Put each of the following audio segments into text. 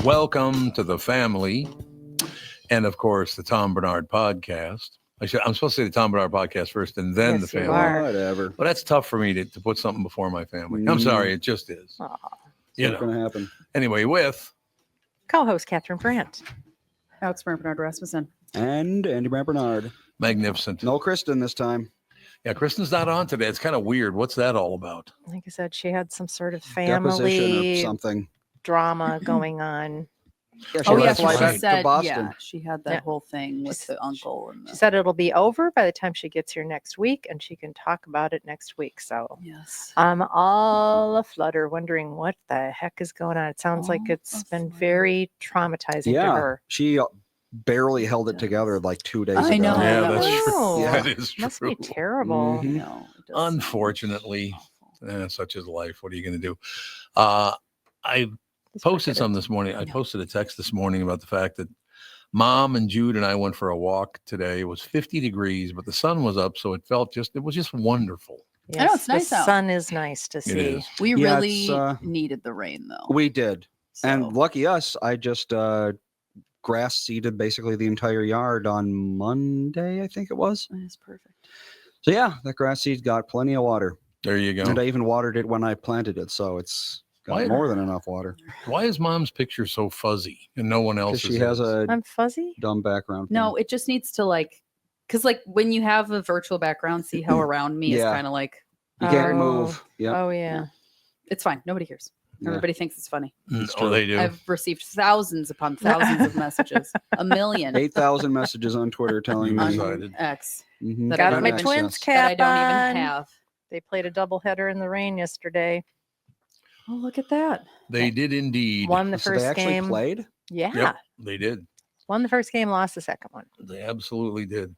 Welcome to the family. And of course, the Tom Bernard podcast. I'm supposed to say the Tom Bernard podcast first and then Yes, the family. you are. Whatever. But that's tough for me to put something before my family. I'm sorry, it just is. Aw. It's not going to happen. Anyway, with Co-host Catherine Brandt. Alex Bernard Rasmussen. And Andy Brant Bernard. magnificent. No Kristen this time. Yeah, Kristen's not on today. It's kind of weird. What's that all about? Like I said, she had some sort of Deposition family or something. drama going on. Yeah, Oh, had that's to fly right. back She to said, Boston. yeah, she had that Yeah. whole thing with She's- the uncle and She the, said it'll be over by the time she gets here next week, and she can talk about it next week. So yes. I'm all aflutter, wondering what the heck is going on. It sounds like All it's been aflutter. very traumatizing to Yeah. her. She barely held it together like 2 days ago. I know. Yeah, that that's was- true. Oh, Yeah. That is true. Must be terrible. Mhm. No, it does sound Unfortunately, awful. such is life. What are you going to do? I Let's posted forget something it. this morning. I Yeah. posted a text this morning about the fact that Mom and Jude and I went for a walk today. It was 50 degrees, but the sun was up, so it was just wonderful. I know, it's the nice out. sun is nice to It see. is. We Yeah, really it's, needed the rain though. We did. And So, lucky us, I just grass seeded basically the entire yard on Monday, I think it was. it's perfect. So yeah, that grass seed got plenty of water. There you go. And I even watered it when I planted it. So it's got Why- more than enough water. Why is Mom's picture so fuzzy and no one Because else's? she has is? a I'm fuzzy. dumb background. No, it just needs to because when you have a virtual background, see how around me is Yeah. kind of like, You can't Oh. move. Yeah. Oh yeah. it's fine. Nobody cares. Yeah. Everybody thinks it's funny. Oh, they do. I've received thousands upon thousands of messages, a million 8,000 messages on Twitter telling You me. excited. X Mhm. that Got I don't my even- twins that I cap don't on. even have. They played a doubleheader in the rain yesterday. Oh, look at that. They did indeed. Won the So they first actually game. played? Yeah. Yep, they did. Won the first game, lost the second one. They absolutely did.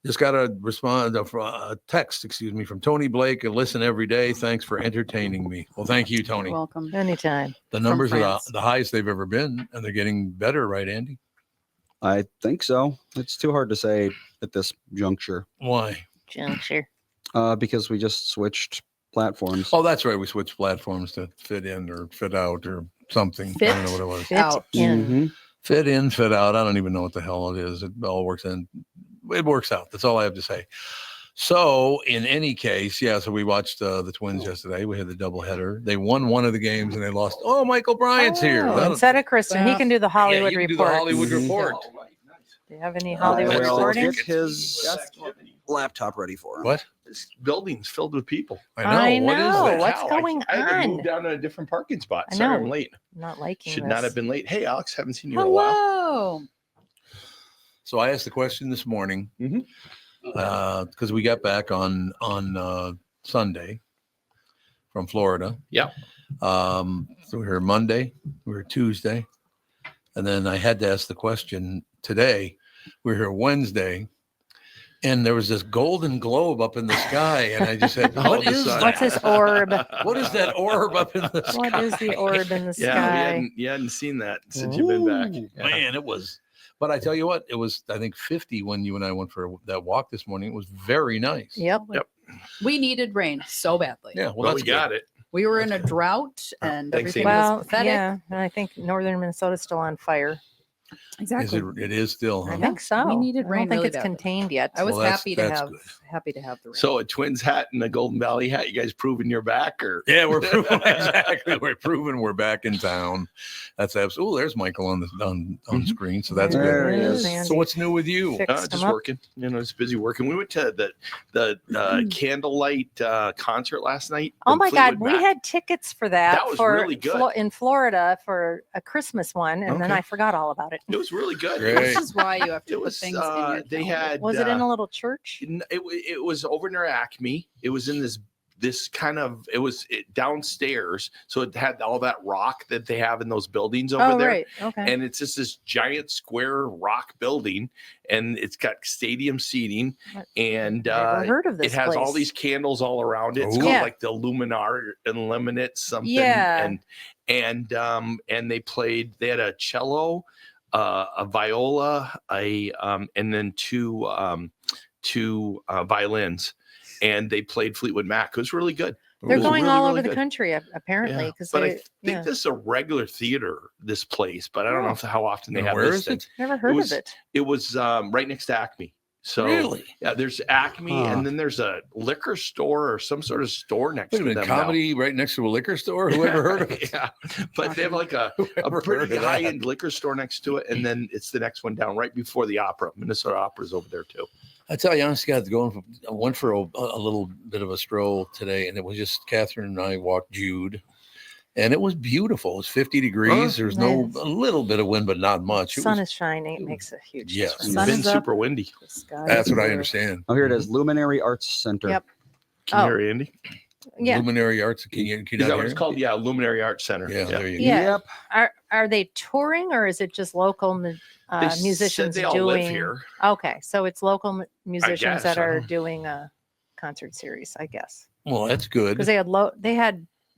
Just got a text, from Tony Blake. And listen every day. Thanks for entertaining me. Well, thank you, Tony. You're welcome. Anytime. The numbers are France. the highest they've ever been, and they're getting better, right, Andy? I think so. It's too hard to say at this juncture Why? Juncture. because we just switched platforms. Oh, that's right. We switched platforms to fit in or fit out or something. I don't know what it was. Fit Out. in. Mhm. Fit in, fit out. I don't even know what the hell it is. It all works in. It works out. That's all I have to say. So, in any case, yeah. So we watched the Twins yesterday. We had the doubleheader. They won one of the games and they lost. Oh, Michael Bryant's here. Oh, That'll- instead of Kristen, he Well, can do the yeah, Hollywood you can do the report. Hollywood Mhm. report. Do you have any Hollywood Well, reporting? get his laptop ready for him. What? This building's filled with people. I know. I What is know. that? What's How? going I had to on? move down to a different parking spot. I Sorry, know. I'm late. Not liking Should this. not have been late. Hey, Alex, haven't seen you in a while. Hello. So I asked the question this morning Mhm. because we got back on Sunday from Florida. Yeah. So we were Monday, we were Tuesday, and then I had to ask the question today. We were here Wednesday, and there was this golden globe up in the sky, and I just said, Oh, "What the is sun. that? What's this orb? What is that orb up in the sky?" What is the orb in the Yeah, sky? you hadn't seen that since you've been back. Ooh, Yeah. Man, it was. But I tell you what, it was, I think, 50 when you and I went for that walk this morning. It was very nice. Yep. We needed rain so badly. Yeah. Well, we that's good. got it. We were in a drought and Thanks, everything Amy. Well, was pathetic. yeah, and I think northern Minnesota's still on fire. Is Exactly. it is still. I Huh? think so. we needed I rain don't think really it's badly. contained yet. I was Well, that's- happy that's to have good. the rain. So a Twins hat and a Golden Valley hat. You guys proving you're back, or Yeah, we're proving exactly. We're proving we're back in town. That's absolutely. Oh, there's Michael on the on Mhm. screen. So that's There good. he is. Andy. So what's new with you? Fixed just him up. working? Just busy working. We went to the candlelight concert last night. Oh in my God, Fleetwood we Mac. had tickets for that. That was for really good. in Florida for a Christmas one, and then Okay. I forgot all about it. It was really good. Great. This is why you have to It put was. things in your They calendar. had. Was it in a little church? It was over near Acme. It was in this kind of downstairs, so it had all that rock that they have in those buildings over Oh, there. right. Okay. And it's just this giant square rock building, and it's got stadium seating, and Never heard of this it has all place. these candles all around it. It's Ooh. called Yeah. like the Luminar Illuminate something. Yeah. And they played. They had a cello, a viola, and then two violins, and they played Fleetwood Mac. It was really good. They're was going really, all really over the good. country apparently Yeah. because But I they think this is a regular theater, this place, but I don't know how often they Now, have where this is thing. it? never heard was- of it. It was right next to Acme. So Really? yeah, there's Acme, Huh. and then there's a liquor store or some sort of store next Wait a to minute, them. now. comedy right next to a liquor store? Who ever heard of it? Yeah, but they have like a Whoever pretty heard of that? high-end liquor store next to it, and then it's the next one down right before the opera. Minnesota Opera's over there too. I tell you, honestly, God, I went for a little bit of a stroll today, and it was just Catherine and I walked Jude, and it was beautiful. It was 50 degrees. There's Nice. a little bit of wind, but not much. It Sun was, is shining. It makes a huge Yes. difference. It's Sun been is up. super windy. The sky that's is what I blue. understand. Oh, here it is. Luminary Arts Center. Yep. Can you Oh. hear Andy? Yeah. Luminary Arts. Can you Is not that what hear it's me? called? Yeah, Luminary Arts Center. Yeah, there you go. Yeah. Yep. Are they touring or is it just local They said musicians they all doing? live here. Okay, so it's local musicians guess, that I are don't- doing a concert series, I guess, Well, that's good. because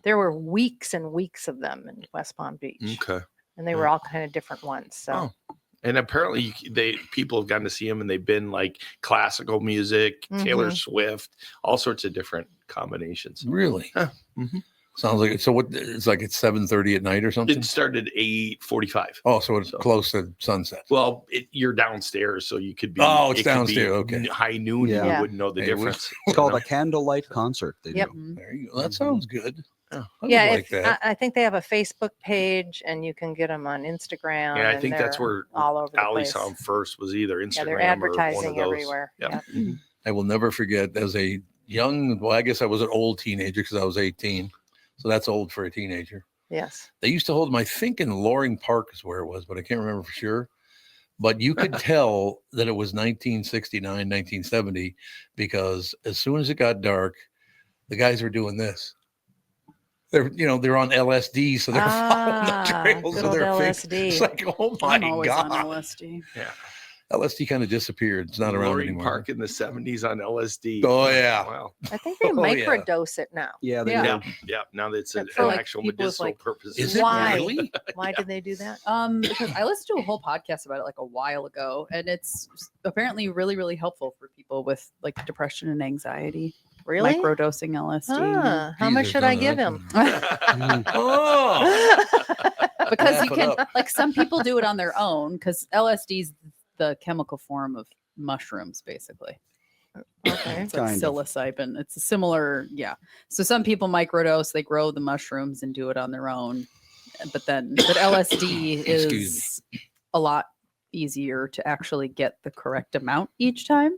there were weeks and weeks of them in West Palm Beach, Okay. and they were all kind of different ones. So And apparently, people have gotten to see him, and they've been like classical music, Taylor Mhm. Swift, all sorts of different combinations. Really? Huh. Mhm. Sounds like it. So what? It's like it's 7:30 at night or something. It started at 8:45. Oh, so it's So- close to sunset. Well, you're downstairs, so you could be. Oh, it's it could be downstairs, okay. High noon, Yeah. and you Yeah. wouldn't know the Hey, we- difference. It's called a candlelight concert. They Yep. do. There you go. That Mhm. sounds good. Yeah. I would yeah, like that. I think they have a Facebook page, and you can get them on Instagram. Yeah, I and think that's they're where all over the Ali place. saw him first. Was either Instagram Yeah, they're or one of advertising those. everywhere. Yep. Yeah. I will never forget as a young, well, I guess I was an old teenager because I was 18. So that's old for a teenager. Yes. They used to hold them, I think in Loring Park is where it was, but I can't remember for sure. But you could tell that it was 1969, 1970, because as soon as it got dark, the guys were doing this. They're on LSD, so they're following the trails good of old their LSD. fingers. It's like, oh my I'm always God. on LSD. Yeah. LSD kind of disappeared. It's not around Loring anymore. Park in the 70s on LSD. Oh, yeah. Wow. I think they Oh, yeah. microdose it now. Yeah, they Yeah. do. Yeah. Now that it's an, For, like, actual people with, medicinal like- purposes. Is it Why? really? Why did they do that? Because I listened to a whole podcast about it like a while ago, and it's apparently really, really helpful for people with like depression and anxiety. Really? Microdosing LSD. Huh. How Geez, much there's should I none of give that him? Oh, Because Wrap you it can, up. like, some people do it on their own because LSD is the chemical form of mushrooms, basically. Okay. It's like Kind of. psilocybin. It's a similar, yeah. So some people microdose, they grow the mushrooms and do it on their own. But LSD Excuse is a lot easier to actually get the correct amount each time.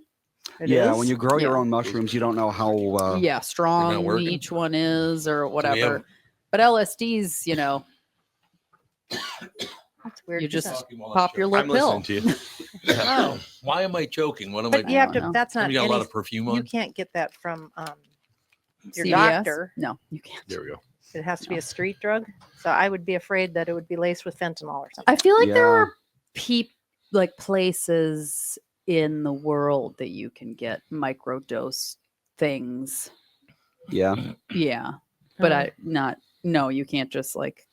It Yeah, is? when you grow your Yeah. own mushrooms, you don't know how. Yeah, strong working? each one is or we whatever. have- But LSD's, That's weird. you isn't just it? pop your I'm little listening pill. to you. Oh, why am I choking? What am I But you have I to. don't know. That's not. You got a lot any- of perfume you on? can't get that from your CVS? doctor. No, you can't. There we go. It has to be a street drug. So I would be afraid that it would be laced with fentanyl or something. I feel like there Yeah. are places in the world that you can get microdose things. Yeah. Yeah. But Oh. no, you can't just like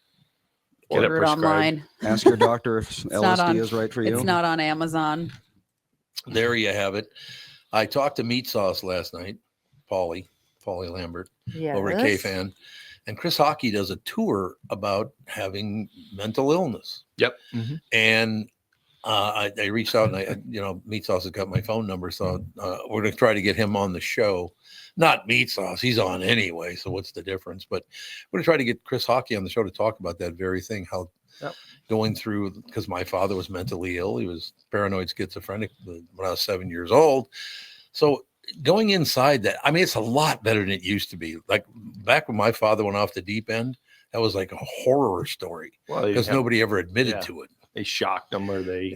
Get it order it prescribed. online. Ask your doctor if not LSD on- is right for you. It's not on Amazon. There you have it. I talked to Meat Sauce last night, Paulie Lambert Yeah. over at K-Fan, and Chris Hockey does a tour about having mental illness. Yep. And I reached out and Meat Sauce has got my phone number. So we're going to try to get him on the show. Not Meat Sauce. He's on anyway. So what's the difference? But we're going to try to get Chris Hockey on the show to talk about that very thing. How Yep. going through, because my father was mentally ill. He was paranoid schizophrenic when I was 7 years old. So going inside that, I mean, it's a lot better than it used to be. Like back when my father went off the deep end, that was like a horror story Well, because nobody ever admitted yeah. to it. they shocked him or they.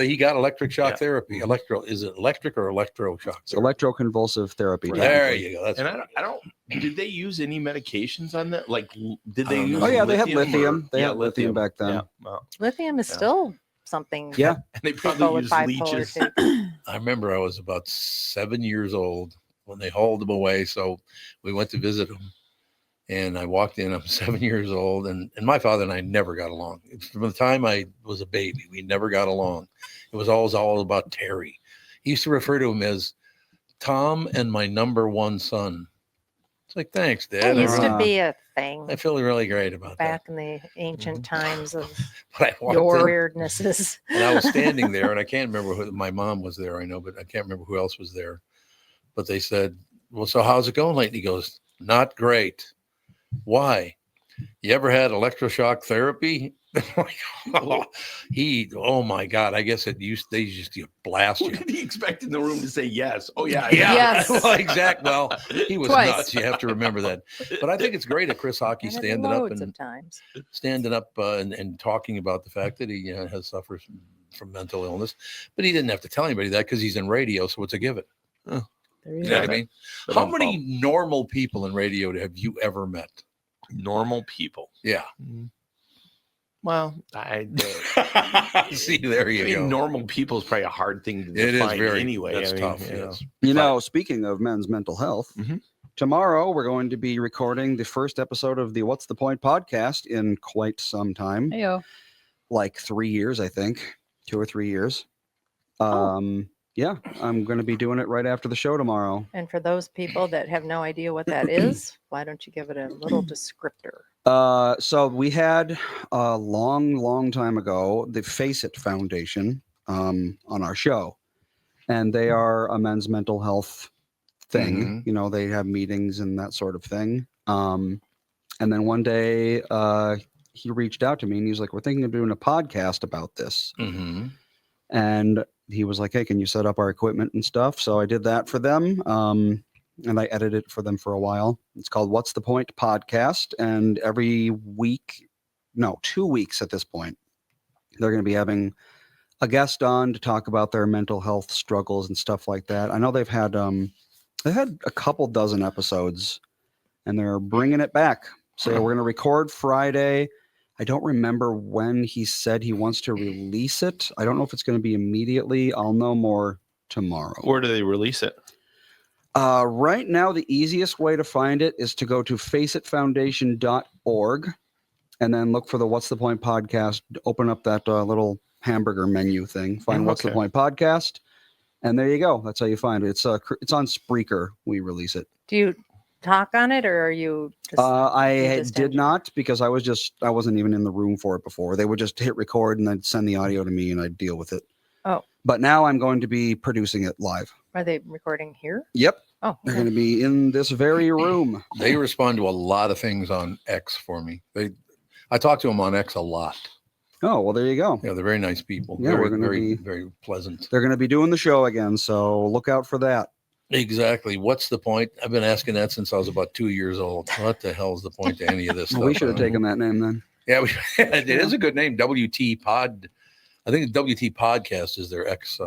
He got electric shock Yeah. therapy. Is it electric or electroshock It's therapy? electroconvulsive therapy. There technically. you go. That's And I don't. Did they use any medications on that? Like, did they I don't use? know. Oh yeah, they had or- lithium. They yeah, had lithium back then. Yeah. Well, Lithium is Yeah. still something. Yeah. and they People probably with used bipolar leeches. take. I remember I was about 7 years old when they hauled him away. So we went to visit him. And I walked in, I'm 7 years old, and my father and I never got along. From the time I was a baby, we never got along. It was always all about Terry. He used to refer to him as Tom and my number one son. It's like, thanks, That Dad. used to Uh, be a thing I feel really great about back in the ancient times of that. But I walked Your- in, weirdnesses. and I was standing there, and I can't remember who my mom was there. I know, but I can't remember who else was there. But they said, "Well, so how's it going lately?" He goes, "Not great." Why? You ever had electroshock therapy? Oh my God! I guess they just blast What you. did he expect in the room to say yes? Oh yeah, Yeah, Yes. well, exactly. Well, he was Twice. nuts. You have to remember that. But I think it's great that Chris Hockey And it standing up loads and of times. and talking about the fact that he has suffered from mental illness, but he didn't have to tell anybody that because he's in radio, so it's a given. There you You know go. what I mean? But How many normal people in radio have you ever met? normal people? Yeah. Well, I See, there you I mean, go. normal people is probably a hard thing to It is define very anyway. That's I mean, tough. you know. Yes. You But- know, speaking of men's mental health, Mhm. tomorrow we're going to be recording the first episode of the What's the Point podcast in quite some time, Heyo. like 3 years, I think, 2 or 3 years. Oh. Yeah, I'm going to be doing it right after the show tomorrow. And for those people that have no idea what that is, why don't you give it a little descriptor? So we had a long time ago the Face It Foundation on our show, and they are a men's mental health thing. Mhm. You know, they have meetings and that sort of thing. And then one day he reached out to me and he was like, "We're thinking of doing a podcast about this." Mm-hmm. And he was like, "Hey, can you set up our equipment and stuff?" So I did that for them. And I edited it for them for a while. It's called What's the Point Podcast. And every week, no, 2 weeks at this point, they're going to be having a guest on to talk about their mental health struggles and stuff like that. I know they've had a couple dozen episodes and they're bringing it back. So we're going to record Friday. I don't remember when he said he wants to release it. I don't know if it's going to be immediately. I'll know more tomorrow. Where do they release it? Right now, the easiest way to find it is to go to faceitfoundation.org and then look for the What's the Point podcast. Open up that little hamburger menu thing. Find What's the Okay. Point podcast. And there you go. That's how you find it. It's on Spreaker. We release it. Do you talk on it, or are you? Just, I just did enjoy- not because I wasn't even in the room for it before. They would just hit record and then send the audio to me and I'd deal with it. Oh. But now I'm going to be producing it live. Are they recording here? Yep. Oh, They're okay. going to be in this very room. They respond to a lot of things on X for me. I talk to them on X a lot. Oh, well, there you go. Yeah, they're very nice people. Yeah, very, we're gonna very, be- very pleasant. They're going to be doing the show again. So look out for that. Exactly. What's the point? I've been asking that since I was about 2 years old. What the hell is the point to any of this Well, stuff? we should have taken that name then. Yeah, it is a good name. WT Pod. I think WT Podcast is their X.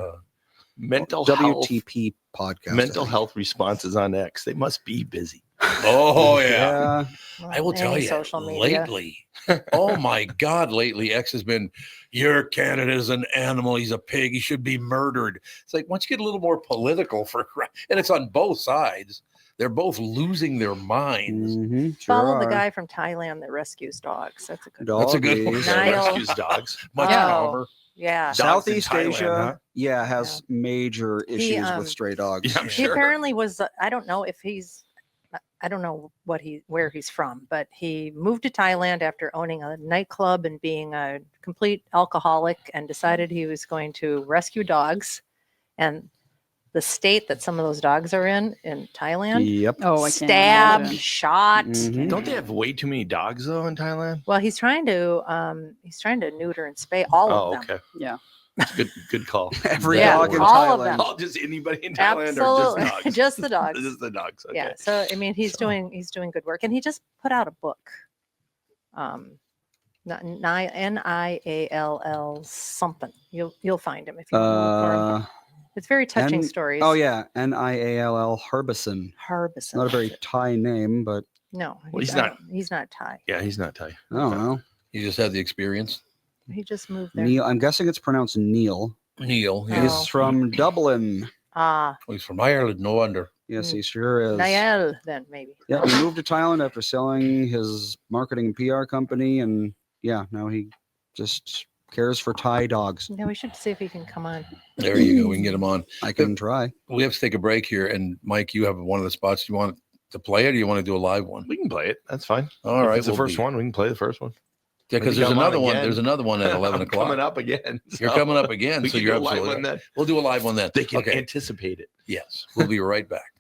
Mental health. WTP podcast. I Mental think. health responses on X. They must be busy. Oh yeah. Well, I will tell any you, social media. lately, oh my God, lately X has been, your candidate is an animal. He's a pig. He should be murdered. It's like, once you get a little more political and it's on both sides. They're both losing their minds. Mhm, sure Follow the are. guy from Thailand that rescues dogs. That's a good. That's a good one. Doggies. Niall. Rescues dogs. Much Oh. calmer. Yeah. Dogs in Southeast Thailand, Asia, has major issues um, with stray dogs. Yeah, I'm He sure. apparently was. I don't know if he's. I don't know where he's from, but he moved to Thailand after owning a nightclub and being a complete alcoholic, and decided he was going to rescue dogs. And the state that some of those dogs are in Thailand, Yep. Oh, I can't stabbed, imagine. shot. Mhm. Don't they have way too many dogs though in Thailand? Well, he's trying to neuter and spay all Oh, of them. okay. Yeah. Good call. Every Yeah, dog in all of Thailand. them. All just anybody in Thailand Absolutely, or just dogs? just the dogs. Just the dogs. Okay. Yeah. So I mean, he's So- doing good work, and he just put out a book. NIALL something. You'll find him if you look for him. It's very touching N- stories. Oh yeah, Niall Harbison. Harbison. Not a very Thai name, but No, Well, he's I not- don't- He's not Thai. Yeah, he's not Thai. I don't know. You just had the experience. He just moved there. Neil. I'm guessing it's pronounced Neil. Neil. Oh. He's, He's from Dublin. he's from Ireland. No wonder. Yes, Mm. he sure is. Niall, then maybe. Yeah, he moved to Thailand after selling his marketing and PR company, and yeah, now he just cares for Thai dogs. Yeah, we should see if he can come on. There you go. We can get him on. I can try. We have to take a break here. And Mike, you have one of the spots. You want to play it, or do you want to do a live one? We can play it. That's fine. All If right, it's the first one. We can play the first one. Yeah, because When you there's come on another one. again. There's another one at 11 I'm o'clock. coming up again. You're so coming up again, We so can you're do a live absolutely one right. then. We'll do a live one then. They can Okay. anticipate it. Yes, we'll be right back.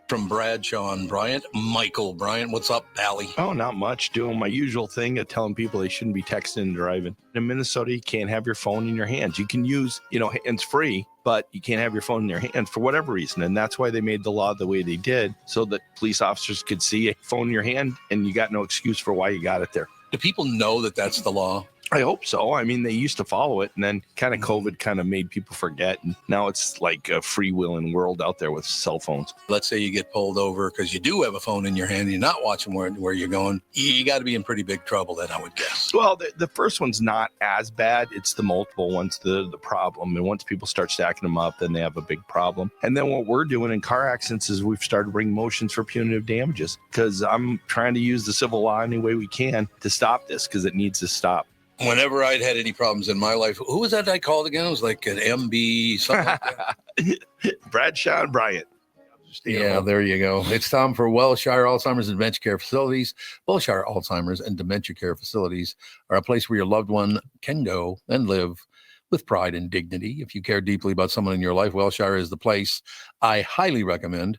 From Bradshaw and Bryant, Michael Bryant. What's up, Pally? Oh, not much. Doing my usual thing of telling people they shouldn't be texting and driving. In Minnesota, you can't have your phone in your hands. You can use, hands free, but you can't have your phone in your hand for whatever reason. And that's why they made the law the way they did, so that police officers could see a phone in your hand and you got no excuse for why you got it there. Do people know that that's the law? I hope so. I mean, they used to follow it, and then kind of COVID kind of made people forget. And now it's like a freewheeling world out there with cell phones. Let's say you get pulled over because you do have a phone in your hand and you're not watching where you're going. You got to be in pretty big trouble then, I would guess. Well, the first one's not as bad. It's the multiple ones, the problem. And once people start stacking them up, then they have a big problem. And then what we're doing in car accidents is we've started bringing motions for punitive damages, because I'm trying to use the civil law any way we can to stop this, because it needs to stop. Whenever I'd had any problems in my life, who was that I called again? It was like an MB, something like that. Bradshaw and Bryant. Yeah, there you go. It's time for Wellshire Alzheimer's and Dementia Care Facilities. Wellshire Alzheimer's and Dementia Care Facilities are a place where your loved one can go and live with pride and dignity. If you care deeply about someone in your life, Wellshire is the place I highly recommend.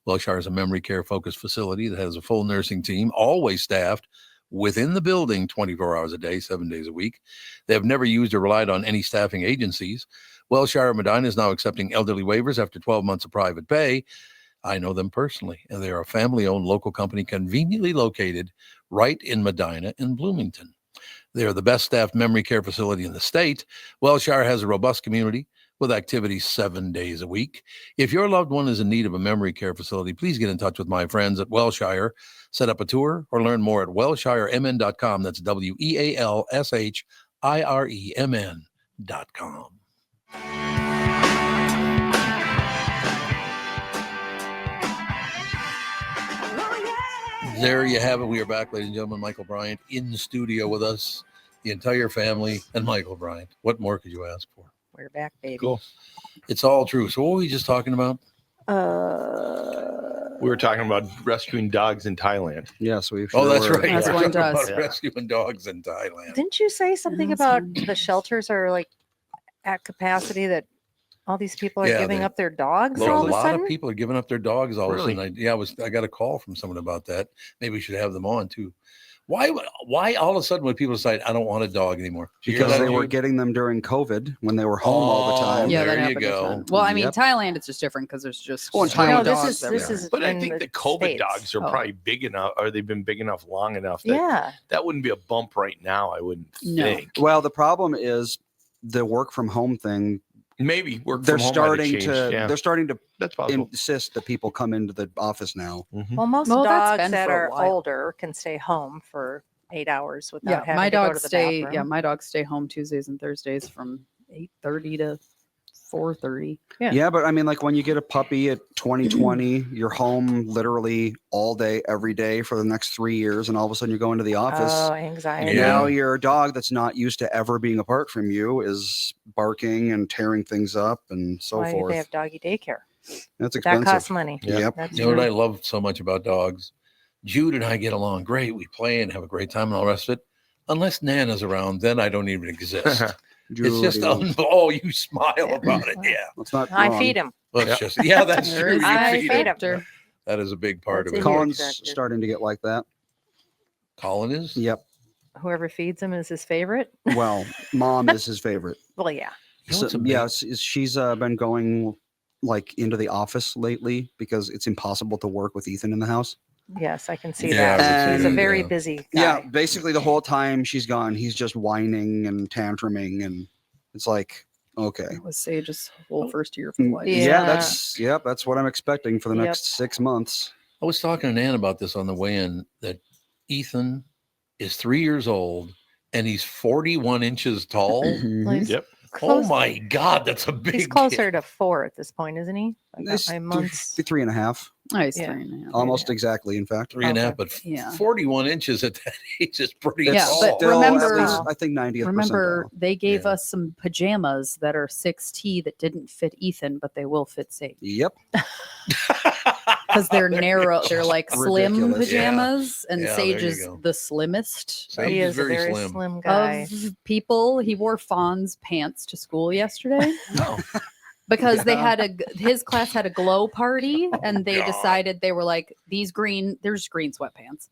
Wellshire is a memory care focused facility that has a full nursing team, always staffed within the building 24 hours a day, 7 days a week. They have never used or relied on any staffing agencies. Wellshire Medina is now accepting elderly waivers after 12 months of private pay. I know them personally, and they are a family-owned local company conveniently located right in Medina and Bloomington. They are the best staffed memory care facility in the state. Wellshire has a robust community with activities 7 days a week. If your loved one is in need of a memory care facility, please get in touch with my friends at Wellshire. Set up a tour or learn more at wellshiremn.com. That's WEALSHIREMN.com. There you have it. We are back, ladies and gentlemen. Michael Bryant in the studio with us, the entire family, and Michael Bryant. What more could you ask for? We're back, baby. Cool. It's all true. So what were we just talking about? We were talking about rescuing dogs in Thailand. Yes, we. Oh, that's were. right. That's We're one talking does. about rescuing dogs in Thailand. Didn't you say something That's about one. the shelters are like at capacity, that all these people are Yeah, giving they- up their dogs A all of a lot sudden? of people are giving up their dogs all Really? of a sudden. I got a call from someone about that. Maybe we should have them on too. Why all of a sudden would people decide I don't want a dog anymore? Did you hear Because that, they were Jude? getting them during COVID when they were home all the Oh, time. Yeah, there that you happened a go. ton. Well, I mean, Yep. Thailand, it's just different because there's just Oh, in so many Thailand, No, dogs this is everywhere. But I in think the COVID States. dogs are Oh. probably big enough, or they've been big enough long enough that Yeah. that wouldn't be a bump right now, I wouldn't No. think. Well, the problem is the work from home thing. Maybe work They're from home starting might have changed. to. Yeah, They're starting to that's possible. insist that people come into the office now. Mhm. Well, most Well, that's dogs been that for a are while. older can stay home for 8 hours without Yeah, having my to go to dogs the stay. bathroom. Yeah, my dogs stay home Tuesdays and Thursdays from 8:30 to 4:30. Yeah. Yeah, but I mean, like when you get a puppy at 2020, you're home literally all day, every day for the next 3 years, and all of a sudden you're going to the office. Oh, anxiety. Yeah. Now your dog that's not used to ever being apart from you is barking and tearing things up and so Why do forth. they have doggy daycare? That's That expensive. costs money. Yeah. Yep. That's You know what true. I love so much about dogs? Jude and I get along great. We play and have a great time and all the rest of it. Unless Nana's around, then I don't even exist. It's just, Judy. oh, you smile about it. Yeah. That's not I wrong. feed him. Well, it's Yeah. just, yeah, that's There true. is You I feed feed him. him. That is a big part That's of a it. huge Colin's factor. starting to get like that. Colin is? Yep. Whoever feeds him is his favorite. Well, mom is his favorite. Well, yeah. You know So, what's amazing? yeah, she's been going like into the office lately because it's impossible to work with Ethan in the house. Yes, I can see Yeah, that. I would He's a say, very yeah. busy guy. Yeah, basically the whole time she's gone, he's just whining and tantruming, and it's like, okay. That was Sage's whole first year for life. Yeah. That's what I'm expecting for the Yep. next 6 months. I was talking to Nan about this on the way in, that Ethan is 3 years old and he's 41 inches tall. Well, he's Yep. Oh close- my God, that's a big He's kid. closer to 4 at this point, isn't he? This By months. 3.5, Oh, he's Yeah. 3.5. almost exactly, in fact. 3.5, but Yeah. 41 inches at that age is pretty Yeah, tall. but Still, remember- at least, I think 90th Remember, percentile. they gave Yeah. us some pajamas that are 6T that didn't fit Ethan, but they will fit Sage. Yep. because they're narrow. They're like slim Ridiculous. pajamas, and Yeah, Sage there you is go. the slimmest Sage He is is a very very slim. slim guy. of people. He wore Fawn's pants to school yesterday. No. Because they Yeah. had his class had a glow party, and they God. decided they were like, there's green sweatpants.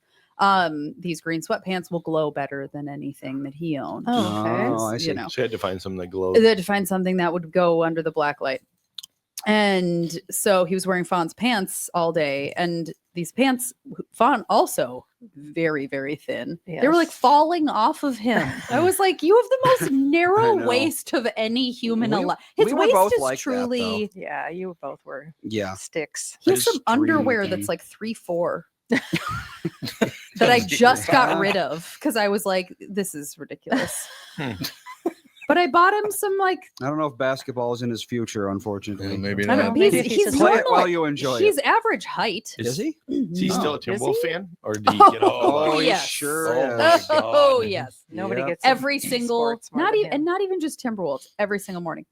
These green sweatpants will glow better than anything that he owned. Oh, okay. Oh, I see. You know, So you had to find something that glowed. they had to find something that would go under the black light. And so he was wearing Fawn's pants all day, and these pants, Fawn also very, very thin. They were like Yes. falling off of him. I was like, you have the most narrow know. waist of any human We- alive. His we were waist both is like that, truly. Yeah, you both were Yeah. sticks. He has some Extreme underwear thin. that's like 3'4" that I just got rid of because I was like, this is ridiculous. Hmm. But I bought him some like I don't know if basketball is in his future, unfortunately. Yeah, maybe I don't not. know. He's, Maybe he's he's Play it normal. while you enjoy He's it. average height. Is he? Is he still a Oh. Timberwolves Is he? fan, or did he get all? Oh, he yes. sure Oh, is. my God. Oh yes. Nobody Yep. gets Every single sports more not than even him. and not even just Timberwolves, every single morning.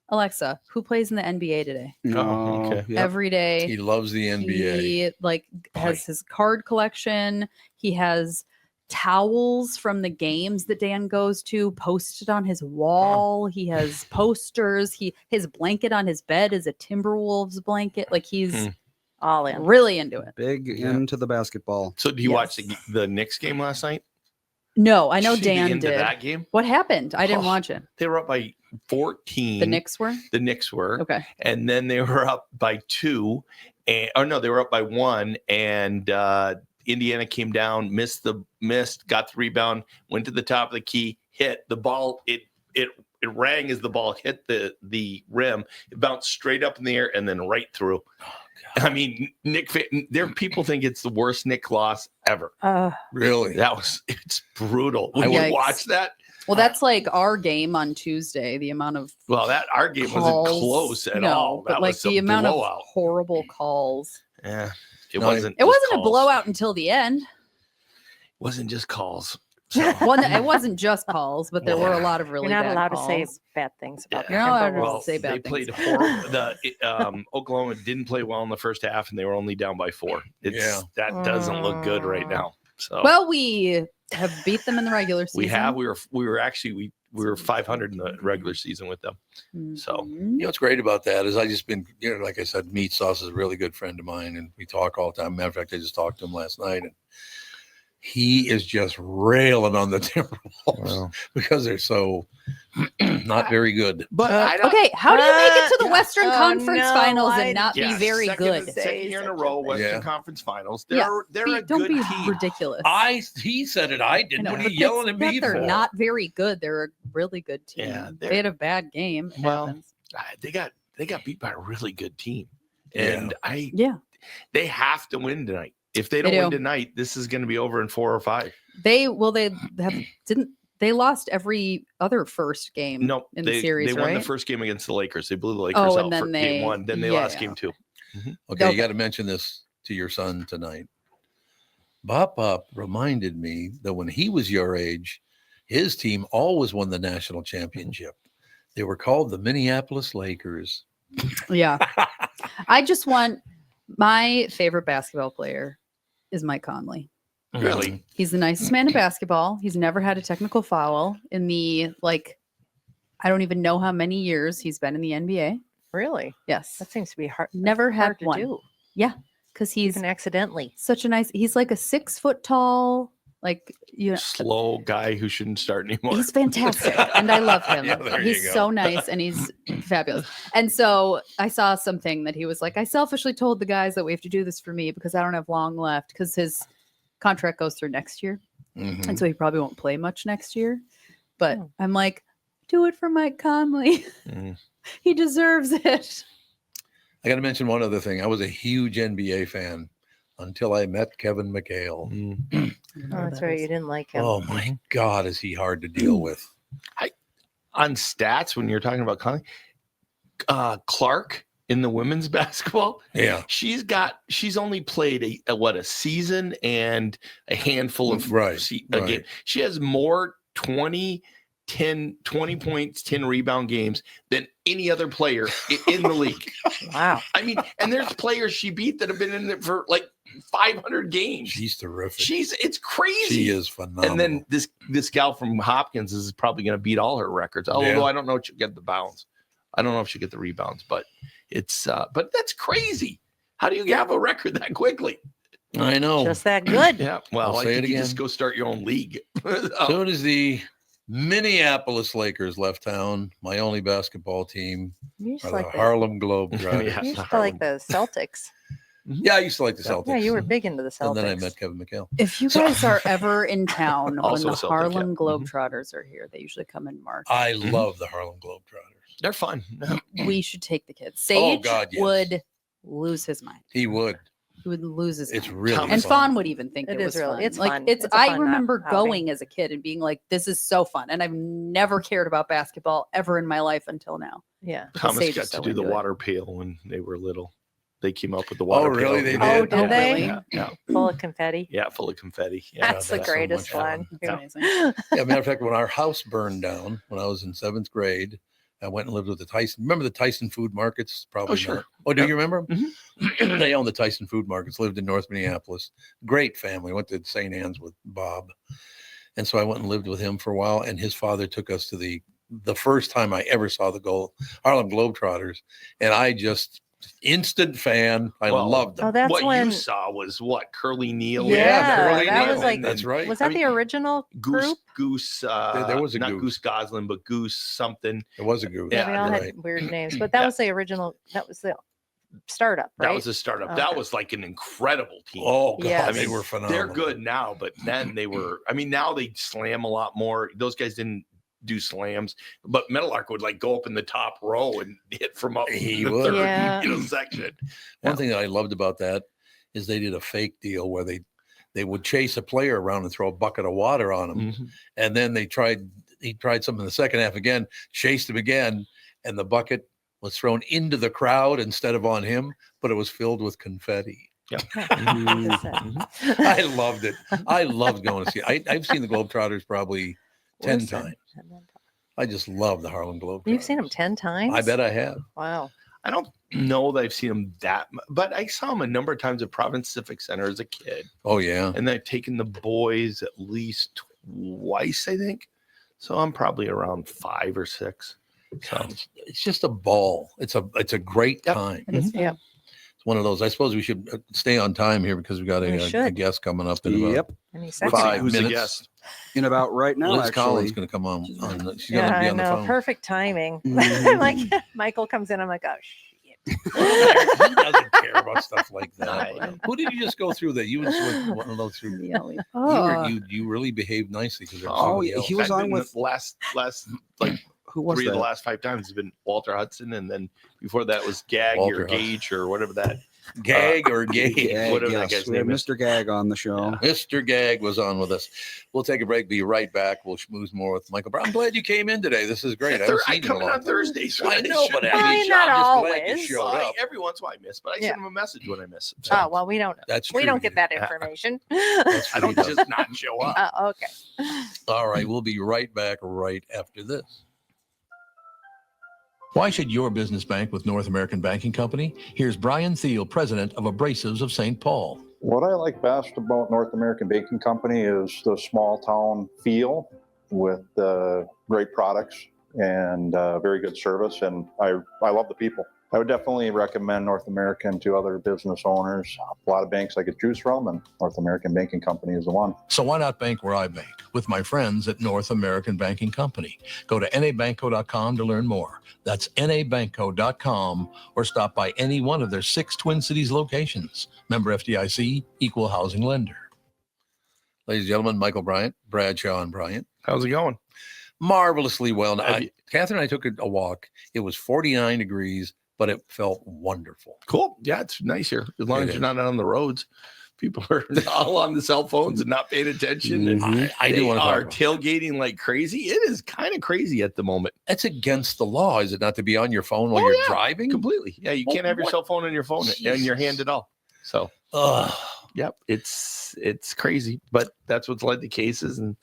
Alexa, who plays in the NBA today? No. okay. Yep. Every day. He loves the NBA. He like has his card collection. He has towels from the games that Dan goes to posted on his wall. He has posters. His blanket on his bed is a Timberwolves blanket. Like he's Hmm. all in. really into it. Big Yeah. into the basketball. So, do you watch Yes. the Knicks game last night? No, I know Did you see the Dan end of did. that game. What happened? I didn't Oh. watch it. They were up by 14. The Knicks were The Knicks were. okay. And then they were up by 2, and no, they were up by 1, and Indiana came down, missed, got the rebound, went to the top of the key, hit the ball. It rang as the ball hit the rim. It bounced straight up in the air and then right through. I mean, there people think it's the worst Nick loss ever. Really? It's brutal. When you Yikes. watch that, Well, that's like our game on Tuesday. The amount of well, our game calls, wasn't close at no, all. but That like was the a amount blowout. of horrible calls. Yeah, it No, wasn't. It just wasn't a calls. blowout until the end. Wasn't just calls. So, Well, no, it wasn't just calls, but there were a lot of really You're not bad allowed calls. to say bad things about You're the not allowed to Timberwolves. well, say bad they things. played horrible. Oklahoma didn't play well in the first half, and they were only down by 4. Yeah. That doesn't look good right now. So Well, we have beat them in the regular season. we have. We were actually we were 500 in the regular season with them. So Mhm. You know what's great about that is I just been, like I said, Meat Sauce is a really good friend of mine, and we talk all the time. Matter of fact, I just talked to him last night, and he is just railing on the Timberwolves because they're so not very good. but I don't. Okay, how do you make it to the Western oh, Conference no, Finals I- and not be very good? Second year in a row, Western Yeah. Conference Finals. Yeah, They're a Don't good be team. ridiculous. He said it. I I didn't. know, What are but you yelling at that's- me that for? They're not very good. They're a really good team. Yeah, They had a bad game. It Well, happens. They got beat by a really good team, Yeah. and Yeah, they have to win tonight. If they They don't win do. tonight, this is going to be over in 4 or 5. they lost every other first game. No, in they, the series, they won the right? first game against the Lakers. They blew the Lakers Oh, out and then for game 1. Then they yeah, lost game 2. Okay, Okay. you got to mention this to your son tonight. Bop reminded me that when he was your age, his team always won the national championship. They were called the Minneapolis Lakers. Yeah. I just want my favorite basketball player is Mike Conley. Really? He's the nicest man in basketball. He's never had a technical foul in the I don't even know how many years he's been in the NBA. Really? Yes. That seems to be hard. Never had hard to one. do, Because he's even accidentally. such a nice he's like a 6 foot tall, Slow guy who shouldn't start anymore. he's fantastic and I love him. Yeah, there you He's go. so nice and he's fabulous. And so I saw something that he was like, I selfishly told the guys that we have to do this for me because I don't have long left because his contract goes through next year. Mhm. And so he probably won't play much next year. But Oh. I'm like, do it for Mike Conley. Mhm. He deserves it. I got to mention one other thing. I was a huge NBA fan until I met Kevin McHale. Mm. Oh, that's right. You didn't like him. Oh my God, is he hard to deal with? On stats, when you're talking about Conley, Clark in the women's basketball, Yeah, she's only played a season and a handful of Right, a right. game. She has more 20 20 points, 10 rebound games than any other player in the league. Wow. I mean, and there's players she beat that have been in it for like 500 games. She's terrific. It's crazy. She is phenomenal. And then this gal from Hopkins is probably going to beat all her records. Although Yeah. I don't know if she'll get the bounds. I don't know if she'll get the rebounds, but but that's crazy. How do you have a record that quickly? I know. Just that good. Yeah. Well, I'll I say think it you again. just go start your own league. Soon as the Minneapolis Lakers left town, my only basketball team You used are to the like the, Harlem Globetrotters. Yeah. you used to like the Celtics. Yeah, I used to like the Celtics. Yeah, you were big into the Celtics. And then I met Kevin McHale. If you guys are ever in town when Also the a Celtic, Harlem yeah. Globetrotters are here, they usually come in March. I love the Harlem Globetrotters. They're fun. We should take the kids. Sage God, yes. would lose his mind. He would. He would lose his It's mind. really And fun. Fawn would even think It it, is was really- fun. it's like fun. it's. It's a I fun remember outing. going as a kid and being like, "This is so fun," and I've never cared about basketball ever in my life until now. Yeah. Thomas Sage got is to so do the into it. water pail when they were little. They came up with the water pail. really? They did? Oh, did they? Really? Yeah. Full of confetti. Yeah, full of confetti. Yeah. That's the that's so greatest much fun. one. It's Yeah. amazing. Yeah, matter of fact, when our house burned down when I was in 7th grade, I went and lived with the Tyson. Remember the Tyson food markets? Probably Oh, sure. not. Oh, do Yeah. you remember them? They owned the Tyson food markets, lived in North Minneapolis. Great family. Went to St. Anne's with Bob. And so I went and lived with him for a while. And his father took us to the first time I ever saw the Harlem Globetrotters. And I just instant fan. I Well, loved them. Oh, that's what when you saw was what? Curly Neal. Yeah, Curly that Neal, was like- that's right. was that the original group? Goose. There was a not Goose. Goose Goslin, but Goose something. It was a goose. Yeah, they all you're had right. weird names, but that Yeah. was the original. That was the startup, right? That was a startup. That Okay. was like an incredible team. Oh, God, Yes. they were phenomenal. They're good now, but then they were. I mean, now they slam a lot more. Those guys didn't do slams, but Meadowlark would like go up in the top row and hit from up He the would. third, Yeah. section. One thing that I loved about that is they did a fake deal where they would chase a player around and throw a bucket of water on him. Mhm. And then he tried something in the second half again, chased him again, and the bucket was thrown into the crowd instead of on him, but it was filled with confetti. I loved it. I loved going to see it. I've seen the Globetrotters probably 10 Listen. times. I just love the Harlem Globetrotters. You've seen them 10 times? I bet I have. Wow. I don't know that I've seen them that much, but I saw them a number of times at Providence Civic Center as a kid. Oh, yeah. And then I've taken the boys at least twice, I think. So I'm probably around 5 or 6. So It's just a ball. It's a great Yep. time. It is Yeah. It's one of those. I suppose we should stay on time here because we got We a should. guest coming up in about Yep. Any who's, second. 5 who's the minutes. guest? In about right now, Liz actually. Collins going to come on. She's going to Yeah, be I on the know. phone. Perfect timing. Mhm. I'm like, Michael comes in. I'm like, oh, shit. He doesn't care about stuff like I that. know. Who did you just go through that? You was one of those through. Yelling. Oh, You really behaved nicely because Oh, yeah, he was I've on been with- the last like Who was 3 of the that? last 5 times has been Walter Hudson, and then before that was Gag Walter or Hudson. Gage or whatever that. Gag or Gage. Gag, whatever that yes. guy's We had name is. Mr. Gag on the show. Mr. Gag was on with us. We'll take a break. Be right back. We'll schmooze more with Michael Brown. I'm glad you came in today. This is great. I haven't I seen you come in in a on long Thursdays. I know, but Well, I'm just not glad always. you showed up. Every once in a while I miss, but I Yeah. send him a message when I miss. oh, well, we don't. That's We true. don't get that Yeah. information. That's I don't just not show up. Okay. All right, we'll be right back right after this. Why should your business bank with North American Banking Company? Here's Brian Thiel, president of Abrasives of St. Paul. What I like best about North American Baking Company is the small town feel with great products and very good service. And I love the people. I would definitely recommend North American to other business owners. A lot of banks I could choose from, and North American Banking Company is the one. So why not bank where I bank? With my friends at North American Banking Company. Go to nabanco.com to learn more. That's nabanco.com or stop by any one of their 6 Twin Cities locations. Member FDIC, equal housing lender. Ladies and gentlemen, Michael Bryant, Bradshaw and Bryant. How's it going? Marvelously well. Have you- Catherine and I took a walk. It was 49 degrees, but it felt wonderful. Cool. Yeah, it's nice here. As long It as is. you're not on the roads. People are all on the cell phones and not paying attention. And I they do want to are talk about tailgating like crazy. It is kind of crazy at the moment. That's against the law, is it not, to be on your phone while Oh, you're yeah. driving? Completely. Yeah, you Well, can't have your what? cell phone in your phone in your hand at all. So Ugh. Yep, it's crazy, but that's what's led to cases. And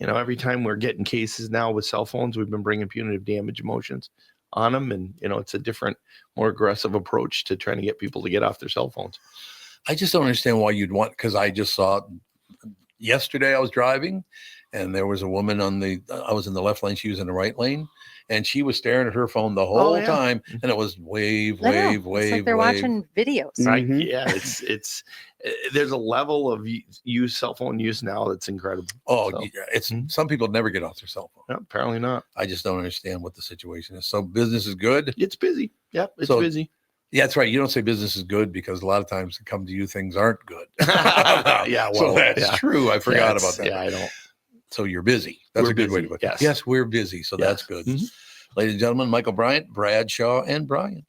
every time we're getting cases now with cell phones, we've been bringing punitive damage motions on them, and it's a different, more aggressive approach to trying to get people to get off their cell phones. I just don't understand why you'd want, because I just saw yesterday I was driving and there was a woman I was in the left lane, she was in the right lane, and she was staring at her phone the whole time, and it was wave. It's like they're watching videos. Right? Mhm. Yeah, it's there's a level of cell phone use now that's incredible. Oh, So, yeah, it's some people never get off their cell phone. no, apparently not. I just don't understand what the situation is. So business is good. It's busy. Yep, it's So- busy. Yeah, that's right. You don't say business is good because a lot of times it come to you, things aren't good. Yeah, so well, that's yeah. true. I forgot about that. Yeah, I don't. So you're busy. That's We're a good way to busy, put it. yes. Yes, we're busy. So that's good. Mhm. Ladies and gentlemen, Michael Bryant, Bradshaw, and Bryant.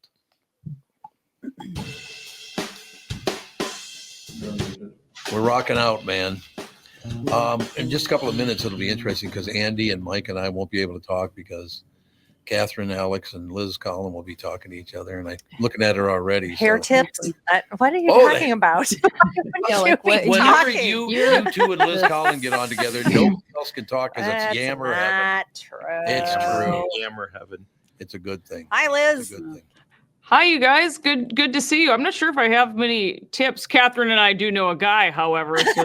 We're rocking out, man. In just a couple of minutes, it'll be interesting because Andy and Mike and I won't be able to talk because Catherine, Alex, and Liz Collin will be talking to each other, and I'm looking at her already. Hair so. tips? What are you Oh, talking about? Yeah, like what- Whenever talking? you two and Liz Collin get on together, nobody else can talk because it's That's yammer heaven. not true. It's true. Yammer heaven. It's a good thing. Hi, It's Liz. a good thing. Hi, you guys. Good to see you. I'm not sure if I have many tips. Catherine and I do know a guy, however, so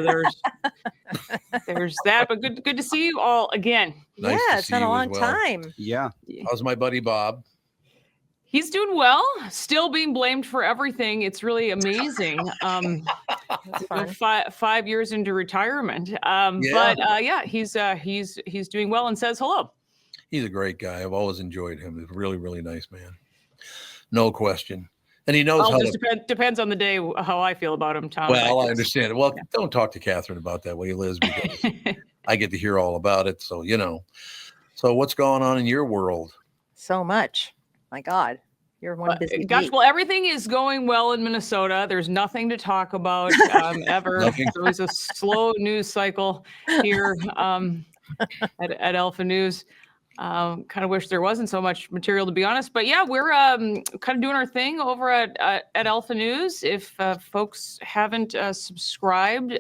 there's that. But good to see you all again. Nice Yeah, to it's see been a you as long well. time. Yeah. How's my buddy Bob? He's doing well. Still being blamed for everything. It's really amazing. That's fun. 5 years into retirement. Yeah. But yeah, he's doing well and says hello. He's a great guy. I've always enjoyed him. He's a really, really nice man. No question. And he knows Well, how just to. depends on the day how I feel about him, Tom. Well, I guess. understand it. Well, don't talk to Catherine about that way, Liz, because I get to hear all about it. So, So what's going on in your world? So much. My God. You're one busy Gosh, bee. well, everything is going well in Minnesota. There's nothing to talk about ever. Nothing. It's always a slow news cycle here at Alpha News. Kind of wish there wasn't so much material, to be honest. But yeah, we're kind of doing our thing over at Alpha News. If folks haven't subscribed,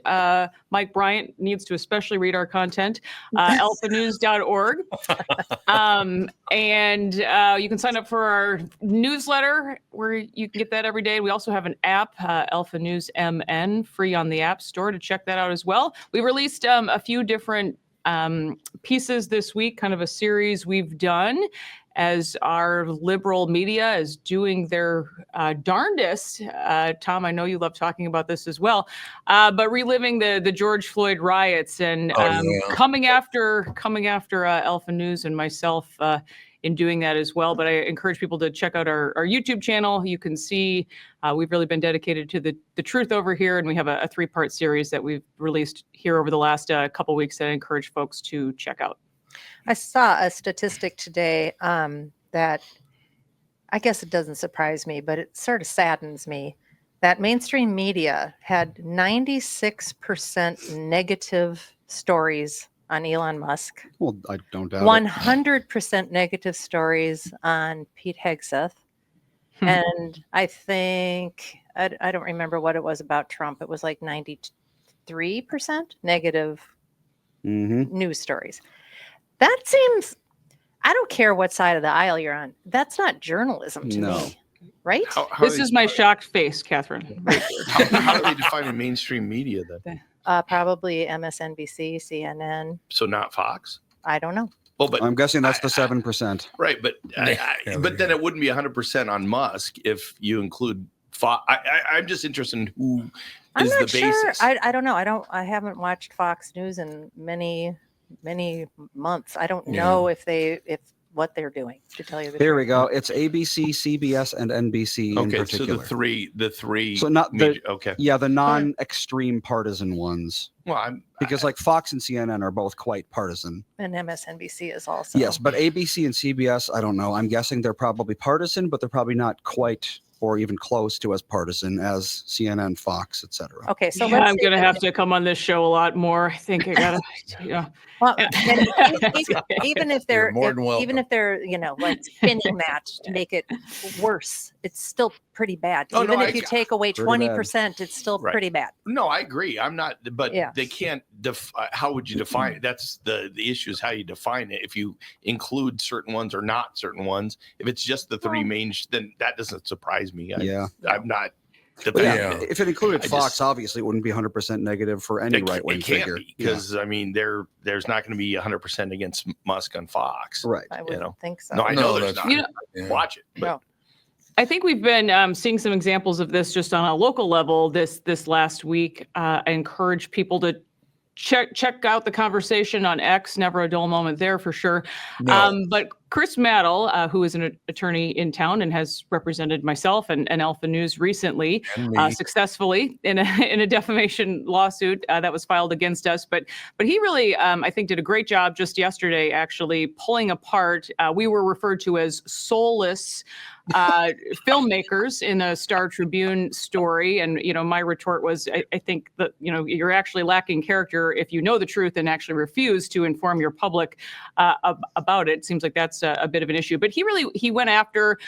Mike Bryant needs to especially read our content, alphanews.org. And you can sign up for our newsletter where you can get that every day. We also have an app, Alpha News MN, free on the App Store to check that out as well. We released a few different pieces this week, kind of a series we've done as our liberal media is doing their darndest. Tom, I know you love talking about this as well, but reliving the George Floyd riots and coming after Alpha News and myself in doing that as well. But I encourage people to check out our YouTube channel. You can see we've really been dedicated to the truth over here, and we have a 3-part series that we've released here over the last couple weeks that I encourage folks to check out. I saw a statistic today that I guess it doesn't surprise me, but it sort of saddens me that mainstream media had 96% negative stories on Elon Musk, Well, I don't doubt it. 100% negative stories on Pete Hegseth, and I think, I don't remember what it was about Trump. It was like 93% negative Mm-hmm. news stories. That seems, I don't care what side of the aisle you're on. That's not journalism to No. me, right? How This is my shocked face, Catherine. Right here. how do they define mainstream media then? Probably MSNBC, CNN. So not Fox. I don't know. Well, but I'm guessing that's the 7%. right, but but then it wouldn't be 100% on Musk if you include Fox. I'm just interested in who I'm is not the sure. basis. I don't know. I haven't watched Fox News in many months. I don't know if what they're doing, to tell you the There truth. we go. It's ABC, CBS, and NBC in Okay, so particular. the three. So not the- major, okay. Yeah, the non-extreme partisan ones. Well, I'm Because like Fox and CNN are both quite partisan. And MSNBC is also. Yes, but ABC and CBS, I don't know. I'm guessing they're probably partisan, but they're probably not quite or even close to as partisan as CNN, Fox, etc. Okay, so Yeah, let's I'm see going to if- have to come on this show a lot more. I think I got to, Well, and even if they're You're more than welcome. even if they're like spinning match to make it worse, it's still pretty bad. Oh, no, Even if you take away Pretty bad. 20%, it's still Right. pretty bad. No, I agree. I'm not, but Yeah. they can't. How would you define it? That's the issue is how you define it. If you include certain ones or not certain ones, if it's just the three main, then that doesn't surprise me. I'm not. But yeah, Yeah. if it included I Fox, just- obviously it wouldn't be 100% negative for any right wing It can't figure. be because I mean, there's not going to be 100% against Musk on Fox. Right. I wouldn't think so. No, I know there's that's not. You know, Yeah. Watch it. But No. I think we've been seeing some examples of this just on a local level this last week. I encourage people to check out the conversation on X. Never a dull moment there for sure. No. But Chris Maddle, who is an attorney in town and has represented myself and Alpha News recently And me. successfully in a defamation lawsuit that was filed against us. But he really, I think, did a great job just yesterday, actually pulling apart. We were referred to as soulless filmmakers in a Star Tribune story, and my retort was, I think that you're actually lacking character if you know the truth and actually refuse to inform your public about it. Seems like that's a bit of an issue. But he went after,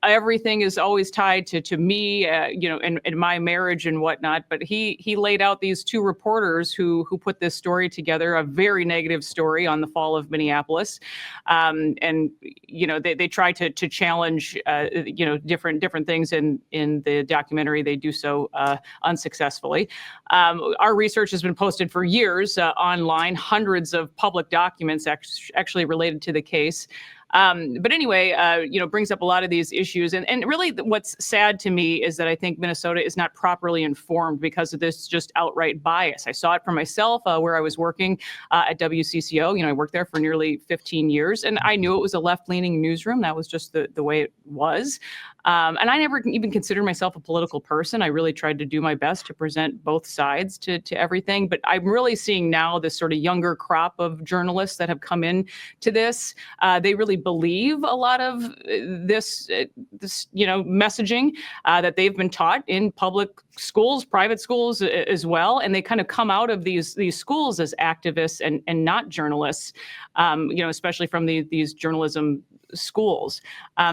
everything is always tied to me, and my marriage and whatnot. But he laid out these two reporters who put this story together, a very negative story on the fall of Minneapolis, and they try to challenge different things in the documentary. They do so unsuccessfully. Our research has been posted for years online, hundreds of public documents actually related to the case. But anyway, brings up a lot of these issues. And really what's sad to me is that I think Minnesota is not properly informed because of this just outright bias. I saw it for myself where I was working at WCCO. I worked there for nearly 15 years, and I knew it was a left-leaning newsroom. That was just the way it was. And I never even considered myself a political person. I really tried to do my best to present both sides to everything. But I'm really seeing now this sort of younger crop of journalists that have come in to this. They really believe a lot of this messaging that they've been taught in public schools, private schools as well, and they kind of come out of these schools as activists and not journalists, especially from these journalism schools.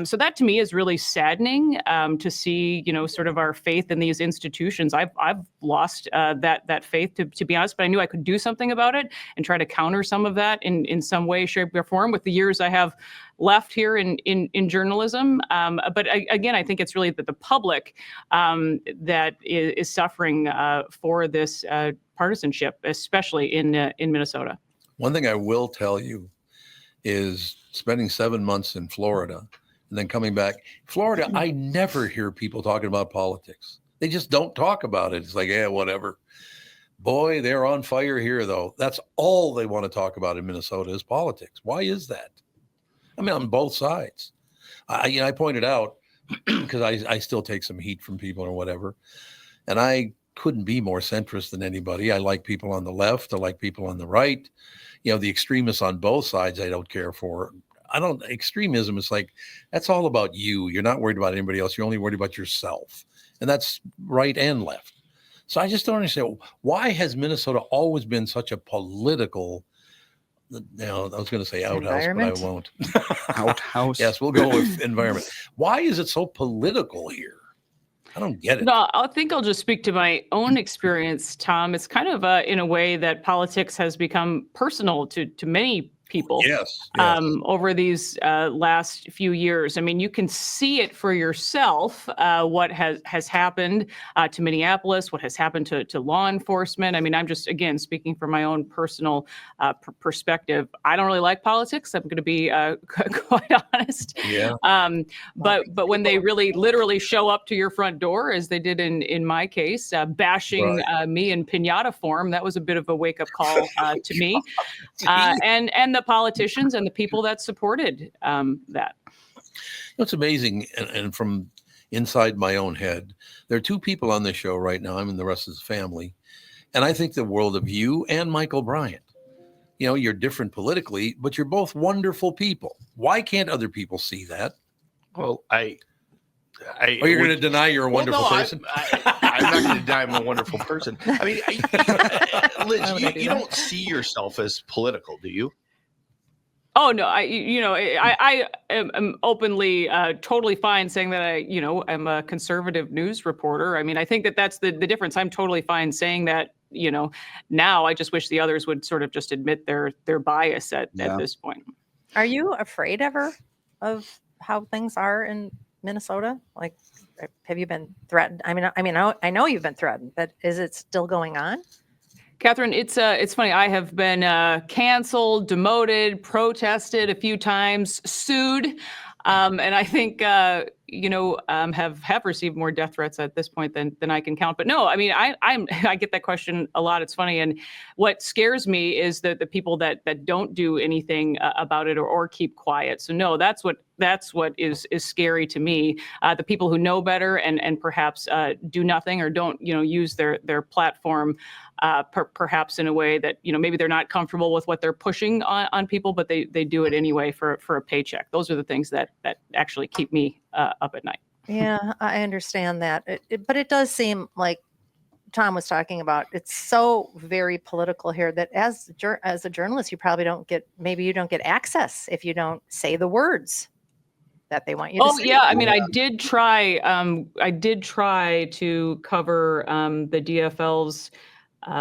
So that to me is really saddening to see, sort of our faith in these institutions. I've lost that faith, to be honest, but I knew I could do something about it and try to counter some of that in some way, shape, or form with the years I have left here in journalism. But again, I think it's really the public that is suffering for this partisanship, especially in Minnesota. One thing I will tell you is spending 7 months in Florida and then coming back. Florida, I never hear people talking about politics. They just don't talk about it. It's like, yeah, whatever. Boy, they're on fire here, though. That's all they want to talk about in Minnesota is politics. Why is that? I mean, on both sides. I pointed out, because I still take some heat from people or whatever, and I couldn't be more centrist than anybody. I like people on the left. I like people on the right. The extremists on both sides I don't care for. Extremism is like, that's all about you. You're not worried about anybody else. You're only worried about yourself. And that's right and left. So I just don't understand, why has Minnesota always been such a political, I was going to say outhouse, but I won't. Outhouse. Yes, we'll go with environment. Why is it so political here? I don't get it. No, I think I'll just speak to my own experience, Tom. It's kind of in a way that politics has become personal to many people. Yes. Over these last few years. I mean, you can see it for yourself, what has happened to Minneapolis, what has happened to law enforcement. I mean, I'm just, again, speaking from my own personal perspective. I don't really like politics. I'm going to be quite honest. Yeah. But when they really literally show up to your front door, as they did in my case, bashing me in pinata form, that was a bit of a wake-up call to me. And the politicians and the people that supported that. It's amazing. And from inside my own head, there are two people on this show right now. I'm in the rest of the family. And I think the world of you and Michael Bryant. You're different politically, but you're both wonderful people. Why can't other people see that? Well, Are you going to deny you're a wonderful person? I'm not going to deny I'm a wonderful person. I mean, Liz, you don't see yourself as political, do you? Oh no, I am openly totally fine saying that I'm a conservative news reporter. I mean, I think that's the difference. I'm totally fine saying that, now. I just wish the others would sort of just admit their bias at this point. Are you afraid ever of how things are in Minnesota? Like, have you been threatened? I know you've been threatened, but is it still going on? Catherine, it's funny. I have been canceled, demoted, protested a few times, sued, and I think have received more death threats at this point than I can count. But no, I mean, I get that question a lot. It's funny, and what scares me is the people that don't do anything about it or keep quiet. So no, that's what is scary to me. The people who know better and perhaps do nothing or don't use their platform. Perhaps in a way that maybe they're not comfortable with what they're pushing on people, but they do it anyway for a paycheck. Those are the things that actually keep me up at night. Yeah, I understand that, but it does seem like Tom was talking about. It's so very political here that as a journalist, you probably don't get access if you don't say the words that they want you to say. Oh yeah, I mean, I did try to cover the DFL's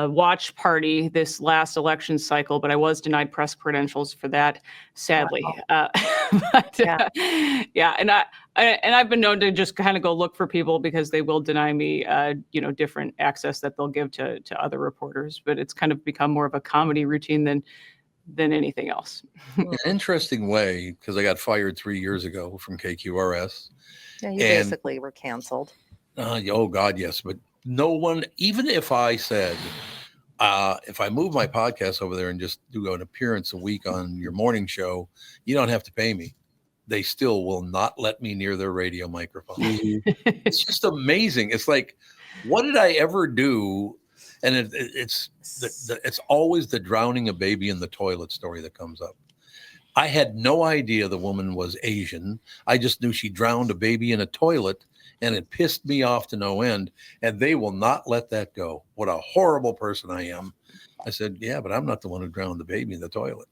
watch party this last election cycle, but I was denied press credentials for that, sadly. Wow. And I've been known to just kind of go look for people because they will deny me, different access that they'll give to other reporters. But it's kind of become more of a comedy routine than anything else. An interesting way, because I got fired 3 years ago from KQRS. Yeah, you basically were canceled. Oh God, yes, but no one, even if I said, if I move my podcast over there and just do an appearance a week on your morning show, you don't have to pay me. They still will not let me near their radio microphone. It's just amazing. It's like, what did I ever do? And it's always the drowning a baby in the toilet story that comes up. I had no idea the woman was Asian. I just knew she drowned a baby in a toilet, and it pissed me off to no end. And they will not let that go. What a horrible person I am. I said, yeah, but I'm not the one who drowned the baby in the toilet.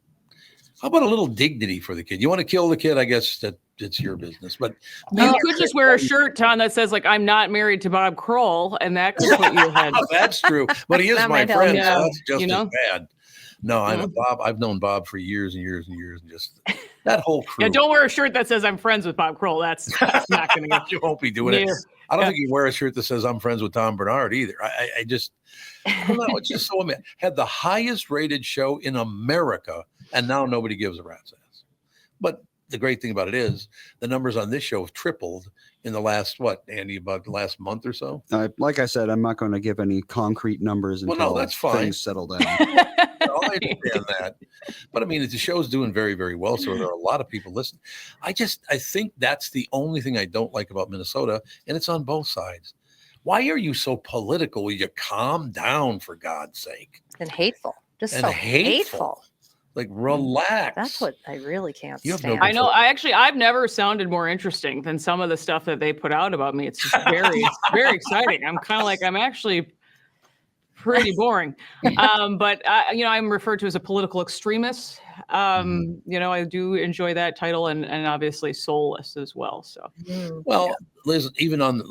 How about a little dignity for the kid? You want to kill the kid? I guess that it's your business. But you could just wear a shirt, Tom, that says like, I'm not married to Bob Kroll, and that could put you ahead. That's true. But he is my friend. So that's just as bad. No, I know Bob. I've known Bob for years and years and years, and just that whole crew. Yeah, don't wear a shirt that says I'm friends with Bob Kroll. That's not going to get you. Won't be doing it. I don't think you wear a shirt that says I'm friends with Tom Bernard either. I don't know. It's just so amazing. Had the highest rated show in America, and now nobody gives a rat's ass. But the great thing about it is the numbers on this show have tripled in the last, Andy, about the last month or so? Like I said, I'm not going to give any concrete numbers until that's fine. Things settle down. I understand that. But I mean, the show's doing very, very well. So there are a lot of people listening. I think that's the only thing I don't like about Minnesota. And it's on both sides. Why are you so political? Will you calm down, for God's sake? And hateful. Just and so hateful. Like, relax. That's what I really can't stand. I know. I've never sounded more interesting than some of the stuff that they put out about me. It's just very exciting. I'm kind of like, I'm actually pretty boring. But I'm referred to as a political extremist. I do enjoy that title and obviously soulless as well. So, well, Liz, even on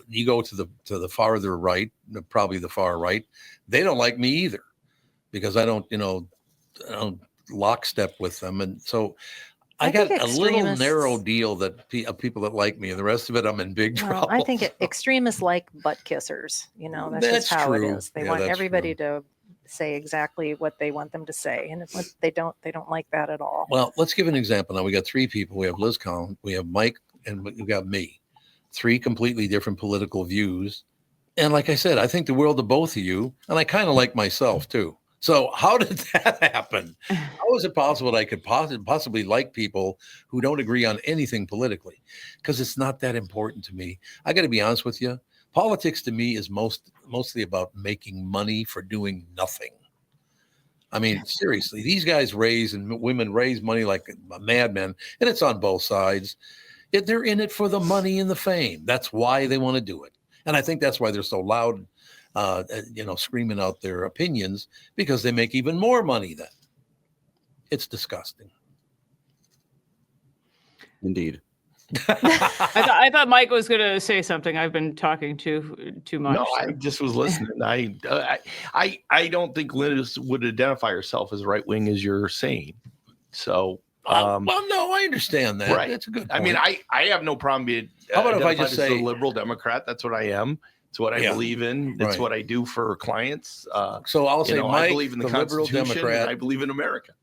you go to the farther right, probably the far right, they don't like me either because I don't lockstep with them. And so I got a little narrow deal that people that like me, and the rest of it, I'm in big trouble. I think extremists like butt kissers. That's just how true. It is. They want everybody to say exactly what they want them to say. And if they don't like that at all. Well, let's give an example. Now we got three people. We have Liz Collin, we have Mike, and we got me. Three completely different political views. And like I said, I think the world of both of you, and I kind of like myself too. So how did that happen? How is it possible that I could possibly like people who don't agree on anything politically? Because it's not that important to me. I got to be honest with you. Politics to me is mostly about making money for doing nothing. I mean, seriously, these guys and women raise money like a madman, and it's on both sides. They're in it for the money and the fame. That's why they want to do it. And I think that's why they're so loud, screaming out their opinions, because they make even more money then. It's disgusting. Indeed. I thought Mike was going to say something. I've been talking too much. No, so. I just was listening. I don't think Liz would identify herself as right wing as you're saying. So, well, no, I understand that. right. That's a good I mean, point. I have no problem being. How about if I just identified as say a liberal Democrat? That's what I am. It's what I Yeah. believe in. It's Right. what I do for clients. So I'll say, I Mike, believe in the liberal Constitution. Democrat. And I believe in America.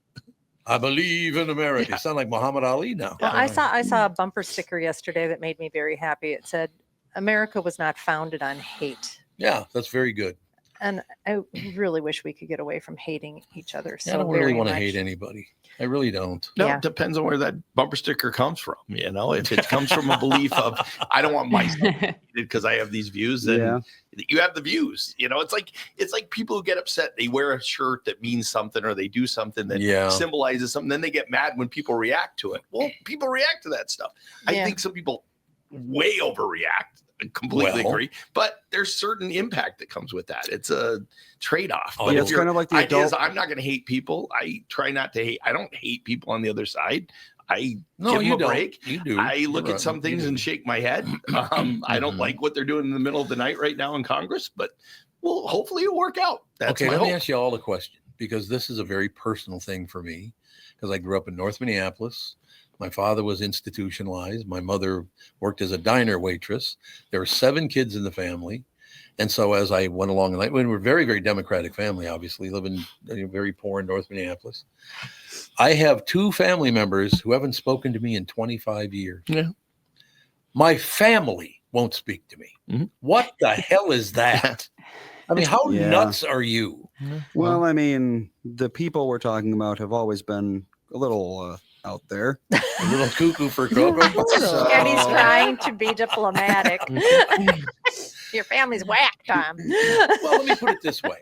I believe in America. Yeah. You sound like Muhammad Ali now. Well, I saw a bumper sticker yesterday that made me very happy. It said, "America was not founded on hate." Yeah, that's very good. And I really wish we could get away from hating each other so I don't very really want to much. hate anybody. I really don't. No, Yeah. it depends on where that bumper sticker comes from. If it comes from a belief of I don't want myself because I have these views, then Yeah. you have the views. It's like people who get upset. They wear a shirt that means something or they do something that Yeah. symbolizes something. Then they get mad when people react to it. Well, people react to that stuff. I Yeah. think some people way overreact. I completely Well. agree. But there's certain impact that comes with that. It's a trade-off. Oh, But Yeah, if it's your kind of like the idea is adult. I'm not going to hate people. I try not to hate. I don't hate people on the other side. I No, give you them a don't. break. You do. I look You're at some right. things You and do. shake my head. I don't Mhm. like what they're doing in the middle of the night right now in Congress, but well, hopefully it'll work out. That's Okay, my let me hope. ask you all a question because this is a very personal thing for me because I grew up in North Minneapolis. My father was institutionalized. My mother worked as a diner waitress. There were 7 kids in the family. And so as I went along, and we were a very, very democratic family, obviously, living very poor in North Minneapolis. I have 2 family members who haven't spoken to me in 25 years. Yeah. My family won't speak to me. Mhm. What the hell is that? I mean, how Yeah. nuts are you? Well, I mean, the people we're talking about have always been a little out there. A little cuckoo for Cocoa Puffs. So- And he's trying to be diplomatic. Your family's whack, Tom. Well, let me put it this way.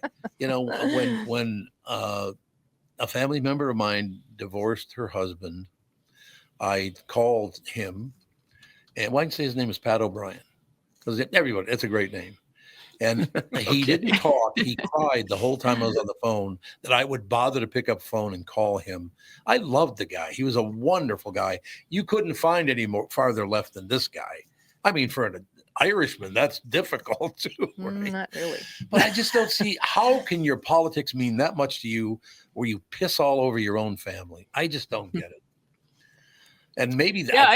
When a family member of mine divorced her husband, I called him, and I can say his name is Pat O'Brien because everybody, it's a great name. And he didn't talk. He cried the whole time I was on the phone that I would bother to pick up the phone and call him. I loved the guy. He was a wonderful guy. You couldn't find any more farther left than this guy. I mean, for an Irishman, that's difficult too. Right? Not really. But I just don't see how can your politics mean that much to you where you piss all over your own family. I just don't get it. And maybe that. Yeah, I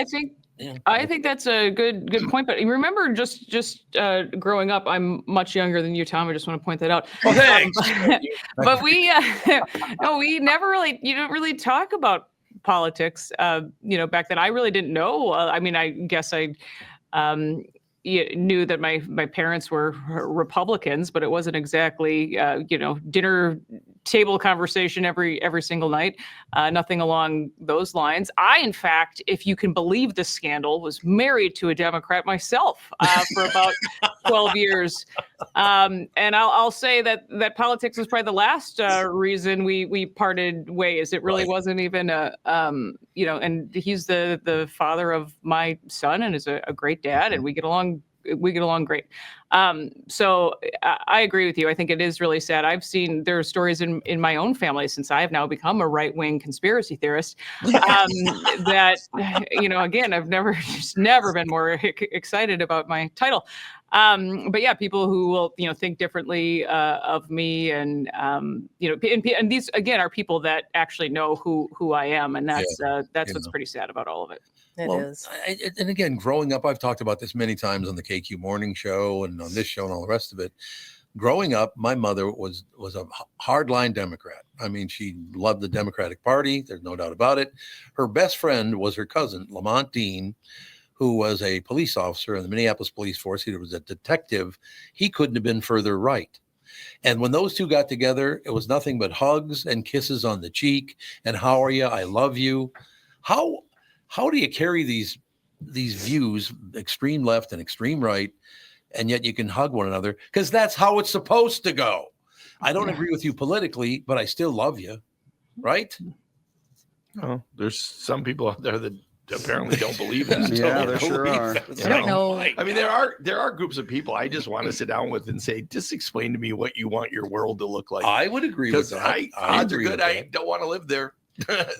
yeah. think that's a good point. But remember, just growing up, I'm much younger than you, Tom. I just want to point that out. Oh, thanks. But we, no, we never really, you don't really talk about politics. Back then, I really didn't know. I mean, I guess I knew that my parents were Republicans, but it wasn't exactly dinner table conversation every single night. Nothing along those lines. I, in fact, if you can believe the scandal, was married to a Democrat myself for about 12 years. And I'll say that politics was probably the last reason we parted ways. It really Right. wasn't even and he's the father of my son and is a great dad, and we get along great. So I agree with you. I think it is really sad. There are stories in my own family, since I have now become a right-wing conspiracy theorist, that, again, I've never been more excited about my title. But yeah, people who will, think differently of me, and and these again are people that actually know who I am, and that's what's pretty sad about all of it. It is. And again, growing up, I've talked about this many times on the KQ Morning Show and on this show and all the rest of it. Growing up, my mother was a hardline Democrat. I mean, she loved the Democratic Party. There's no doubt about it. Her best friend was her cousin, Lamont Dean, who was a police officer in the Minneapolis Police Force. He was a detective. He couldn't have been further right. And when those two got together, it was nothing but hugs and kisses on the cheek. And how are you? I love you. How do you carry these views, extreme left and extreme right, and yet you can hug one another? Because that's how it's supposed to go. I don't agree with you politically, but I still love you, right? Oh, there's some people out there that apparently don't believe that. Yeah, there sure are. I don't know. I mean, there are groups of people I just want to sit down with and say, just explain to me what you want your world to look like. I would agree with Because that. odds are agree good. with I that. don't want to live there.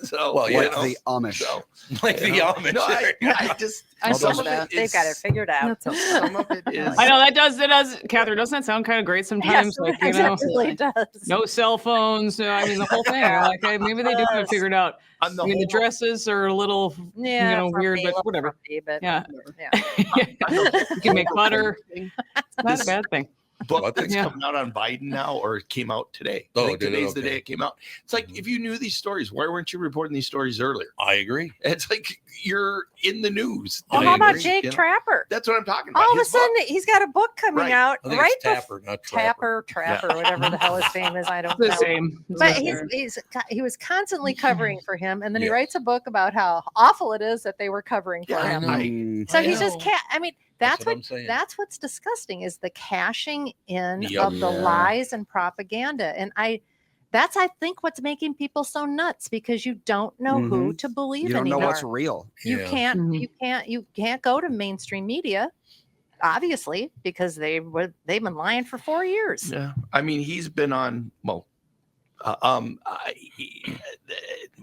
So, Well, yeah, Like the Amish. so, like the you know, Amish. no, I just, I Although some love of that. it They've got it is- figured out. That's some of it is. I know that does, Catherine. Doesn't that sound kind of great sometimes? Yes, Like, it know, really does. no cell phones. I mean, the whole thing. You're like, hey, maybe they do have it figured out. On the I mean, the whole, dresses are a little, Yeah, for weird, me, but love whatever. for me, but Yeah. yeah. You can make butter. thing, It's not a This- bad thing. book that's Yeah. coming out on Biden now, or it came out today. Oh, I think did it? today's the Okay. day it came out. It's like, if you knew these stories, why weren't you reporting these stories earlier? I agree. It's like you're in the news. Well, I how about agree, Jake you know? Trapper? That's what I'm talking about. All of a His book. sudden, he's got a book coming Right. out I think right it's Tapper, not Trapper. Trapper, whatever the hell his name is. I don't The know. same. But It's he was constantly covering for him, and then he Yes. writes a book about how awful it is that they were covering for Yeah, I him. know. Mm, So I he know. just can't. I mean, that's I'm what saying. that's what's disgusting is the cashing in Yep. of the Yeah. lies and propaganda, and that's I think what's making people so nuts because you don't know who to believe you don't know anymore. what's real. You Yeah. can't Mhm. you can't go to mainstream media, obviously, because they've been lying for 4 years. Yeah, I mean, he's been on.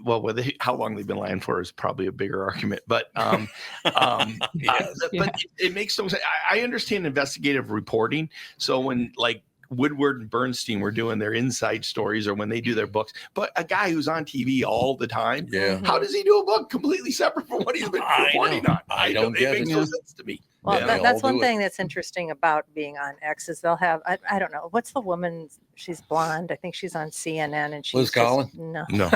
Well, whether how long they've been lying for is probably a bigger argument. But Yes. but it makes no sense. I understand investigative reporting. So when like Woodward and Bernstein were doing their inside stories, or when they do their books, but a guy who's on TV all the time, Yeah. how does he do a book completely separate from what he's been I reporting know. on? I don't it get makes it. no Yeah. sense to me. Well, Yeah, that, they that's all one do thing it. that's interesting about being on X is they'll have I don't know what's the woman, she's blonde, I think she's on CNN, and she's Liz Collin? no, No,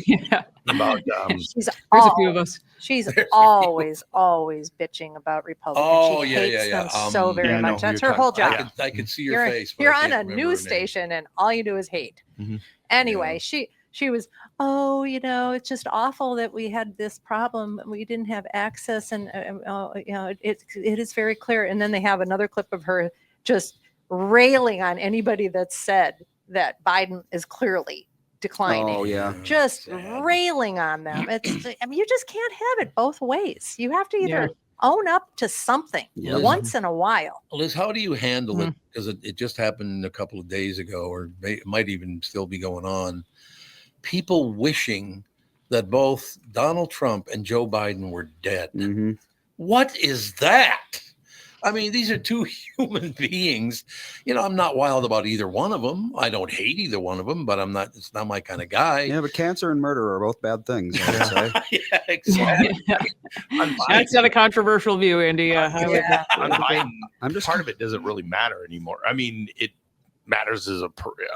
Yeah. about she's There's a few of us. she's There's a few. always bitching about Republicans. Oh, She yeah, hates yeah, yeah. them so very Yeah, I know much. who That's you're her whole talking job. about. I could see your face. But You're I on can't a remember news her name. station and all you do is hate. Mhm. Anyway, she was, oh, it's just awful that we had this problem. We didn't have access, and it is very clear. And then they have another clip of her just railing on anybody that said that Biden is clearly declining. Oh yeah. Just Sad. railing on them. I mean, you just can't have it both ways. You have to either Yeah. own up to something Yep. once in a while. Liz, how do you handle Hmm. it? Because it just happened a couple of days ago, or it might even still be going on. People wishing that both Donald Trump and Joe Biden were dead. hmm What is that? I mean, these are two human beings. I'm not wild about either one of them. I don't hate either one of them, but it's not my kind of guy. Yeah, but cancer and murder are both bad things. I would say. Yeah, exactly. on That's not a controversial view, Andy. I would- on Biden, I'm just part of it doesn't really matter anymore. I mean, it matters as a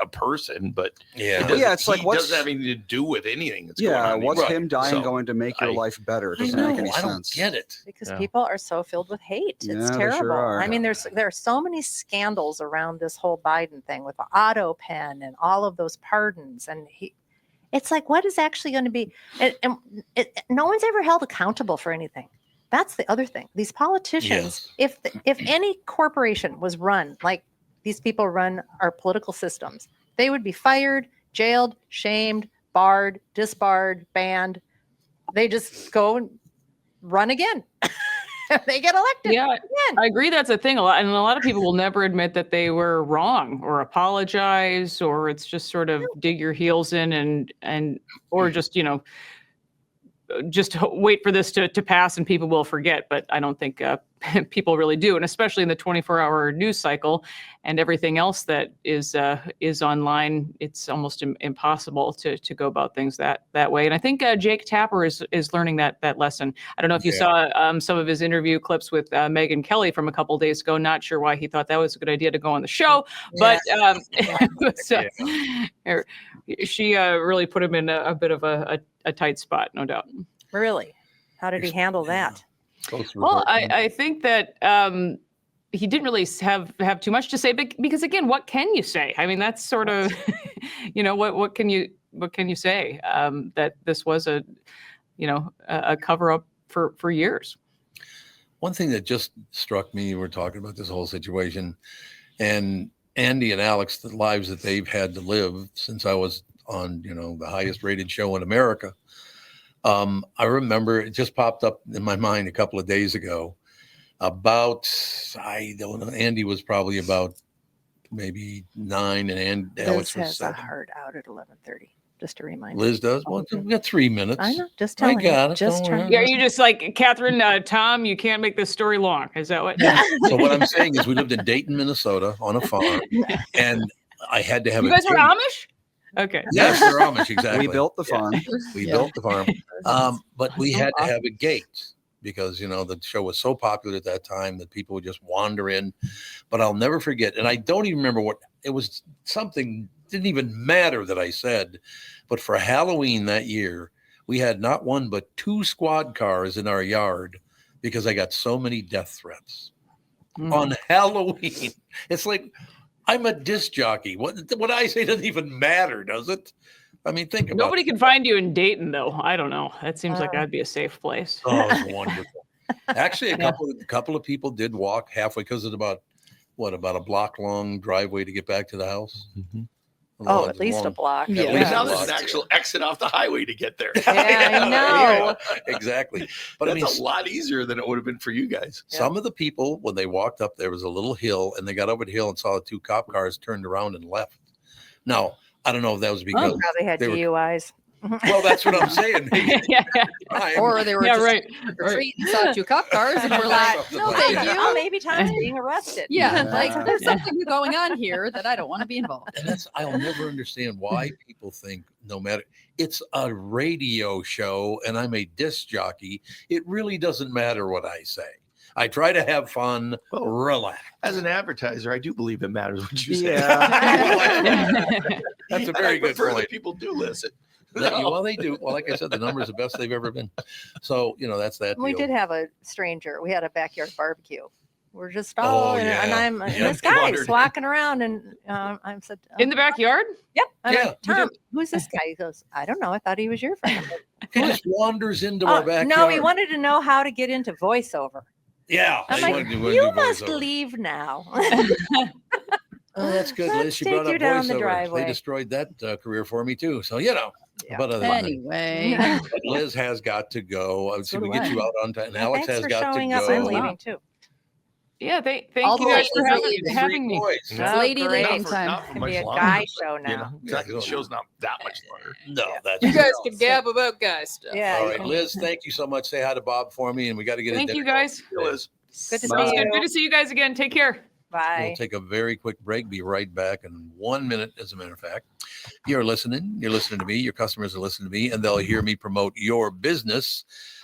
person, but Yeah. doesn't- Yeah, it's like, he what's- doesn't have anything to do with anything that's going Yeah, on. what's anymore. him dying So, going to make your I- life better? I Doesn't know. make any I don't sense. get it. Because Yeah. people are so filled with hate. Yeah, It's they terrible. sure are. I mean, there are so many scandals around this whole Biden thing with the auto pen and all of those pardons, and it's like, what is actually going to be? No one's ever held accountable for anything. That's the other thing. These politicians, if any corporation was run like these people run our political systems, they would be fired, jailed, shamed, barred, disbarred, banned. They just go and run again. They get elected. Yeah, again. I agree. That's a thing. A lot of people will never admit that they were wrong or apologize, or it's just sort of dig your heels in or just just wait for this to pass and people will forget. But I don't think people really do, and especially in the 24-hour news cycle and everything else that is online, it's almost impossible to go about things that way. And I think Jake Tapper is learning that lesson. I don't know if you saw some of his interview clips with Megyn Kelly from a couple of days ago. Not sure why he thought that was a good idea to go on the show, but she really put him in a bit of a tight spot, no doubt. Really? How did he handle that? Well, I think that he didn't really have too much to say, but because again, what can you say? I mean, that's sort of, what can you say? That this was a cover up for years. One thing that just struck me, we're talking about this whole situation, and Andy and Alex, the lives that they've had to live since I was on, the highest rated show in America. I remember it just popped up in my mind a couple of days ago about, I don't know, Andy was probably about maybe 9 and Alex Liz was has a 7. hard out at 11:30. Just a reminder. Liz does. Well, we got 3 minutes. I know. Just I telling you. got it. Just Don't trying. worry. Yeah, you just like Catherine, Tom, you can't make this story long. Is that what? So what I'm saying is we lived in Dayton, Minnesota on a farm, and I had to have You a guys were gate. Amish? Okay. Yes, they're Amish, exactly. We built the farm. We Yeah. built the farm. But we So had to awesome. have a gate because, you know, the show was so popular at that time that people would just wander in. But I'll never forget, and I don't even remember what it was, something didn't even matter that I said, but for Halloween that year, we had not one but 2 squad cars in our yard because I got so many death threats on Halloween. It's like, I'm a disc jockey. What I say doesn't even matter, does it? I mean, think about Nobody it. can find you in Dayton, though. I don't know. That seems like that'd be a safe place. Oh, it was wonderful. Actually, a Yeah. couple of people did walk halfway because it's about a block long driveway to get back to the house. Oh, at least a block. Yeah. At But least now a there's block. an actual exit off the highway to get there. Yeah, I know. Exactly. But I That's mean, a lot easier than it would have been for you guys. some of the people, when they walked up, there was a little hill, and they got over the hill and saw the 2 cop cars, turned around and left. Now, I don't know if that was because Probably had they were- DUIs. well, that's what I'm saying. Maybe yeah. time. Or they were Yeah, just right. retreat and saw 2 cop cars and we're like, Something no, like thank that. you. Oh, maybe Tom's being arrested. Yeah, Yeah. like there's something going on here that I don't want to be involved. And that's, I'll never understand why people think no matter, it's a radio show and I'm a disc jockey. It really doesn't matter what I say. I try to have fun, Well, relax. As an advertiser, I do believe it matters what you say. That's a And very I good prefer point. that people do listen. Well, they do. Well, like I said, the number is the best they've ever been. So, you know, that's that. We deal. did have a stranger. We had a backyard barbecue. We're just Oh, and yeah. I'm Yeah. this guy's Wandered. walking around, and I said, In the backyard? "Yep." I'm Yeah, like, you Tom, who's this guy? He goes, "I don't know. I thought he was your friend." I'm like, He just wanders into our backyard. no, he wanted to know how to get into voiceover. Yeah. I'm he like, wanted to you do must voiceover. leave now. Oh, that's good, Let's Liz. She take brought you up down the voiceover. driveway. They destroyed that career for me too. So, you know. Yeah. But other than that, Anyway, but Liz has got to go. See, So we do get I. you out on time. And Alex Thanks has for got to showing go. up. I'm Wow. leaving too. Yeah, thank All you the guys for ladies are having me. Boys. Yeah. Oh, lady great. leaving Not time. for Could much be a longer, guy but, show You now. know, exactly. The show's not that much longer. No, that's you guys true. can gab about guy stuff. Yeah. All you right, can- Liz, thank you so much. Say hi to Bob for me, and we got to get Thank it. you guys. Liz. Good to Bye. see you. Good to see you guys again. Take care. Bye. We'll take a very quick break. Be right back in 1 minute, as a matter of fact. You're listening. You're listening to me. Your customers are listening to me, and they'll hear me promote your business.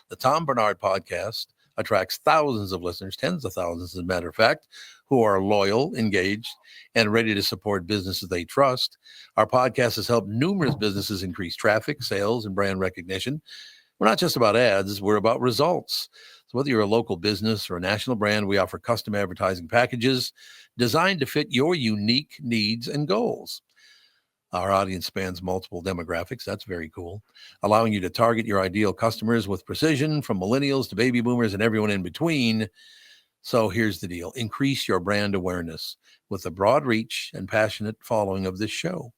The Tom Bernard Podcast attracts thousands of listeners, tens of thousands, as a matter of fact, who are loyal, engaged, and ready to support businesses they trust. Our podcast has helped numerous businesses increase traffic, sales, and brand recognition. We're not just about ads, we're about results. So whether you're a local business or a national brand, we offer custom advertising packages designed to fit your unique needs and goals. Our audience spans multiple demographics. That's very cool, allowing you to target your ideal customers with precision, from millennials to baby boomers and everyone in between. So here's the deal. Increase your brand awareness with the broad reach and passionate following of this show.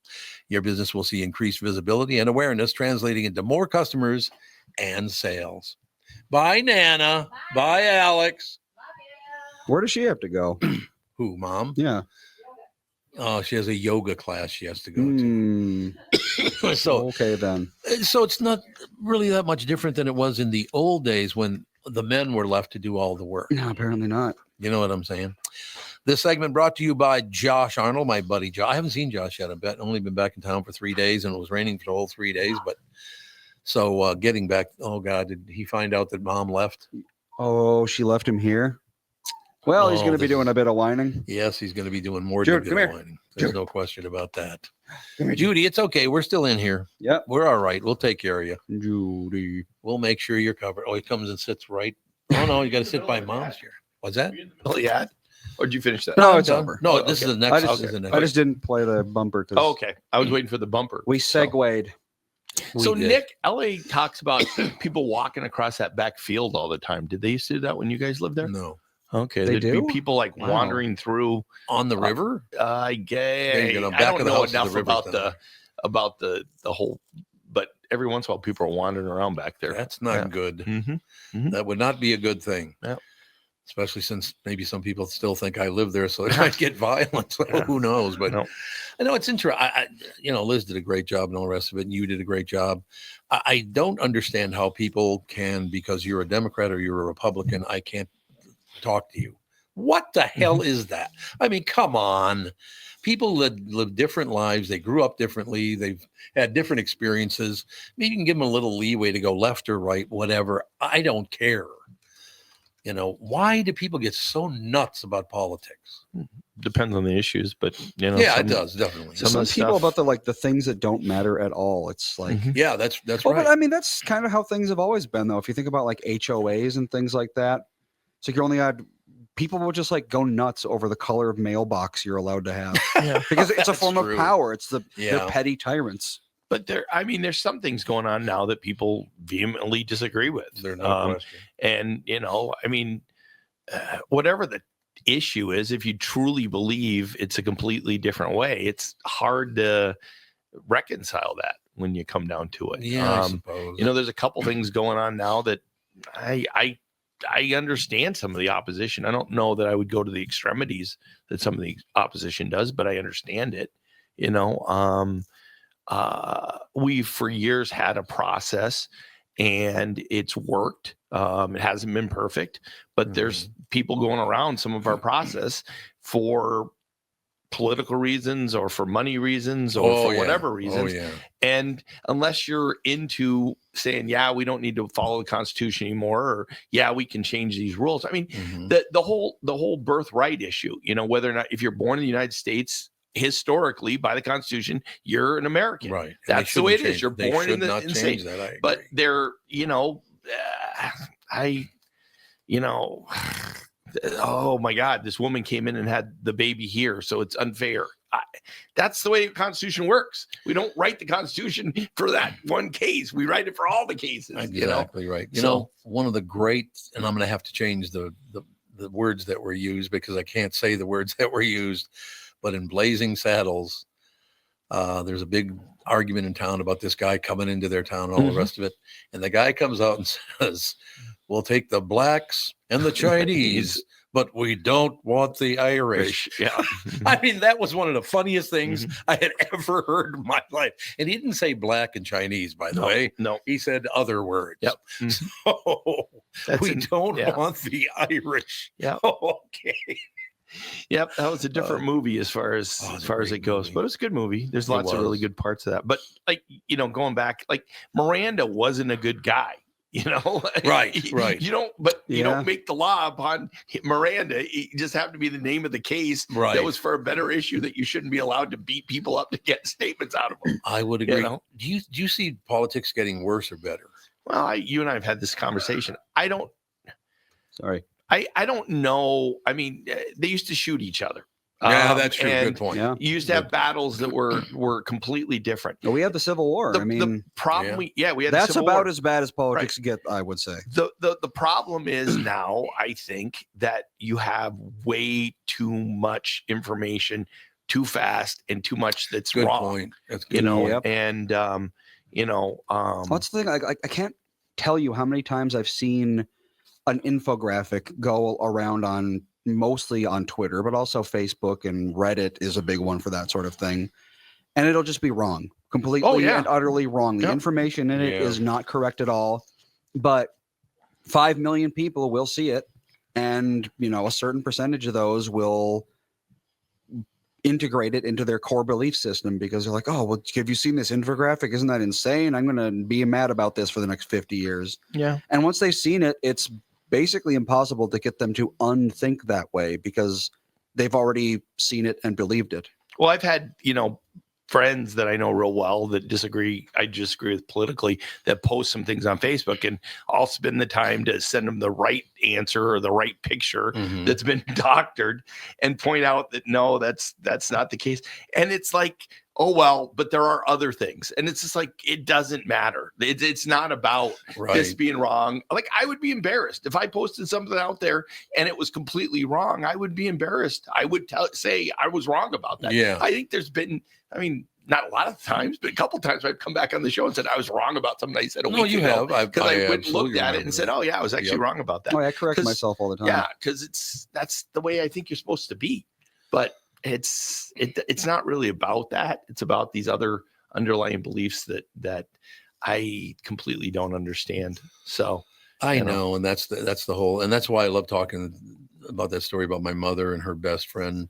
Your business will see increased visibility and awareness, translating into more customers and sales. Bye, Nana. Bye, Alex. Where does she have to go? Who, Mom? Yeah. Oh, she has a yoga class she has to go to. Hmm. So Okay, then. So it's not really that much different than it was in the old days when the men were left to do all the work. No, apparently not. You know what I'm saying? This segment brought to you by Josh Arnold, my buddy Josh. I haven't seen Josh yet. I've only been back in town for 3 days, and it was raining for the whole 3 days. But so getting back, oh God, did he find out that Mom left? Oh, she left him here? Well, he's Oh, going to be this doing is- a bit of whining. Yes, he's going to be doing more Jude, than come here. whining. There's Jude. no question about that. Come here, Judy, it's okay. We're still in here. Yep. We're all right. We'll take care of you. Judy. We'll make sure you're covered. Oh, he comes and sits right. Oh no, you got to sit by Mom's chair. What's that? Oh, yeah. Or did you finish that? No, I'm it's done. over. No, Oh, this okay. is the next. I just- this is the next. I just didn't play the bumper. 'cause Oh, okay. I was waiting for the bumper. We segued. So We did. Nick, LA talks about people walking across that back field all the time. Did they used to do that when you guys lived there? No, Okay, They there'd do? be people like Wow. wandering through. on the river. I guess There you go. I Back don't of the know house is the enough river about the whole. But every once in a while, people are wandering around back there. That's not Yeah. good. Mm-hmm. That would not be a good thing. Yep. especially since maybe some people still think I live there, so it might get violent. So who knows? But I know it's interesting. Liz did a great job and all the rest of it, and you did a great job. I don't understand how people can, because you're a Democrat or you're a Republican, I can't talk to you. What the hell is that? I mean, come on. People live different lives. They grew up differently. They've had different experiences. Maybe you can give them a little leeway to go left or right, whatever. I don't care. Why do people get so nuts about politics? Depends on the issues, but it does, definitely. Some people about the things that don't matter at all. It's like, yeah, that's right. But I mean, that's kind of how things have always been, though. If you think about like HOAs and things like that, it's like you're only people will just like go nuts over the color of mailbox you're allowed to have. Because it's a form of power. It's they're petty tyrants. But there's some things going on now that people vehemently disagree with. There's no question. And, whatever the issue is, if you truly believe it's a completely different way, it's hard to reconcile that when you come down to it. Yeah, I suppose. There's a couple things going on now that I understand some of the opposition. I don't know that I would go to the extremities that some of the opposition does, but I understand it. We've for years had a process and it's worked. It hasn't been perfect, but there's people going around some of our process for political reasons or for money reasons or for whatever reasons. And unless you're into saying, we don't need to follow the Constitution anymore, or we can change these rules. I mean, the whole birthright issue, whether or not, if you're born in the United States, historically by the Constitution, you're an American. Right. That's the way it is. You're born in the state. But they're, oh my God, this woman came in and had the baby here, so it's unfair. That's the way the Constitution works. We don't write the Constitution for that one case. We write it for all the cases. Exactly right. So one of the great, and I'm going to have to change the words that were used because I can't say the words that were used, but in Blazing Saddles, there's a big argument in town about this guy coming into their town and all the rest of it. And the guy comes out and says, we'll take the blacks and the Chinese, but we don't want the Irish. Yeah. I mean, that was one of the funniest things I had ever heard in my life. And he didn't say black and Chinese, by the way. No. He said other words. Yep. So we don't want the Irish. Yeah. Okay. Yep, that was a different movie as far as it goes, movie. But it's a good movie. There's lots of really good parts of that. But going back, Miranda wasn't a good guy, Right. You don't make the law upon Miranda. It just happened to be the name of the case. Right. That was for a better issue that you shouldn't be allowed to beat people up to get statements out of them. I would agree. Do you see politics getting worse or better? Well, you and I have had this conversation. Sorry. I don't know. I mean, they used to shoot each other. Yeah, that's true. Good point. Yeah. You used to have battles that were completely different. We had the Civil War. The problem we had that's the Civil about War. as bad as politics get, I would say. The problem is now, I think, that you have way too much information, too fast, and too much that's good wrong. Point. That's good. Yep. And that's the thing. I can't tell you how many times I've seen an infographic go around mostly on Twitter, but also Facebook, and Reddit is a big one for that sort of thing. And it'll just be wrong, completely and utterly wrong. The information in it is not correct at all, but 5 million people will see it. And, a certain percentage of those will integrate it into their core belief system because they're like, oh, well, have you seen this infographic? Isn't that insane? I'm going to be mad about this for the next 50 years. Yeah. And once they've seen it, it's basically impossible to get them to unthink that way because they've already seen it and believed it. Well, I've had, friends that I know real well that I disagree with politically, that post some things on Facebook, and I'll spend the time to send them the right answer or the right picture that's been doctored and point out that no, that's not the case. And it's like, oh, well, but there are other things. And it's just like, it doesn't matter. It's not about this being wrong. Like, I would be embarrassed if I posted something out there and it was completely wrong. I would be embarrassed. I would say I was wrong about that. Yeah. I think there's been, I mean, not a lot of times, but a couple of times I've come back on the show and said I was wrong about something I said a week ago. Because I went and looked at it and said, oh, yeah, I was actually wrong about that. Oh, I correct myself all the time. Yeah, because that's the way I think you're supposed to be. But it's not really about that. It's about these other underlying beliefs that I completely don't understand. So I know, and that's the whole, and that's why I love talking about that story about my mother and her best friend.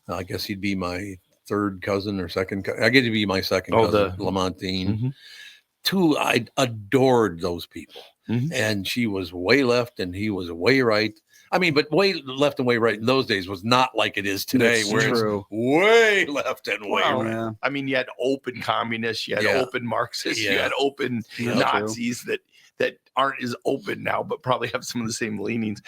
I guess he'd be my third cousin or second. I get to be my second cousin, Lamontine. Two, I adored those people, and she was way left and he was way right. I mean, but way left and way right in those days was not like it is today, where it's way left and way right. Yeah. I mean, you had open communists, you had open Marxists, you had open Nazis that aren't as open now, but probably have some of the same leanings.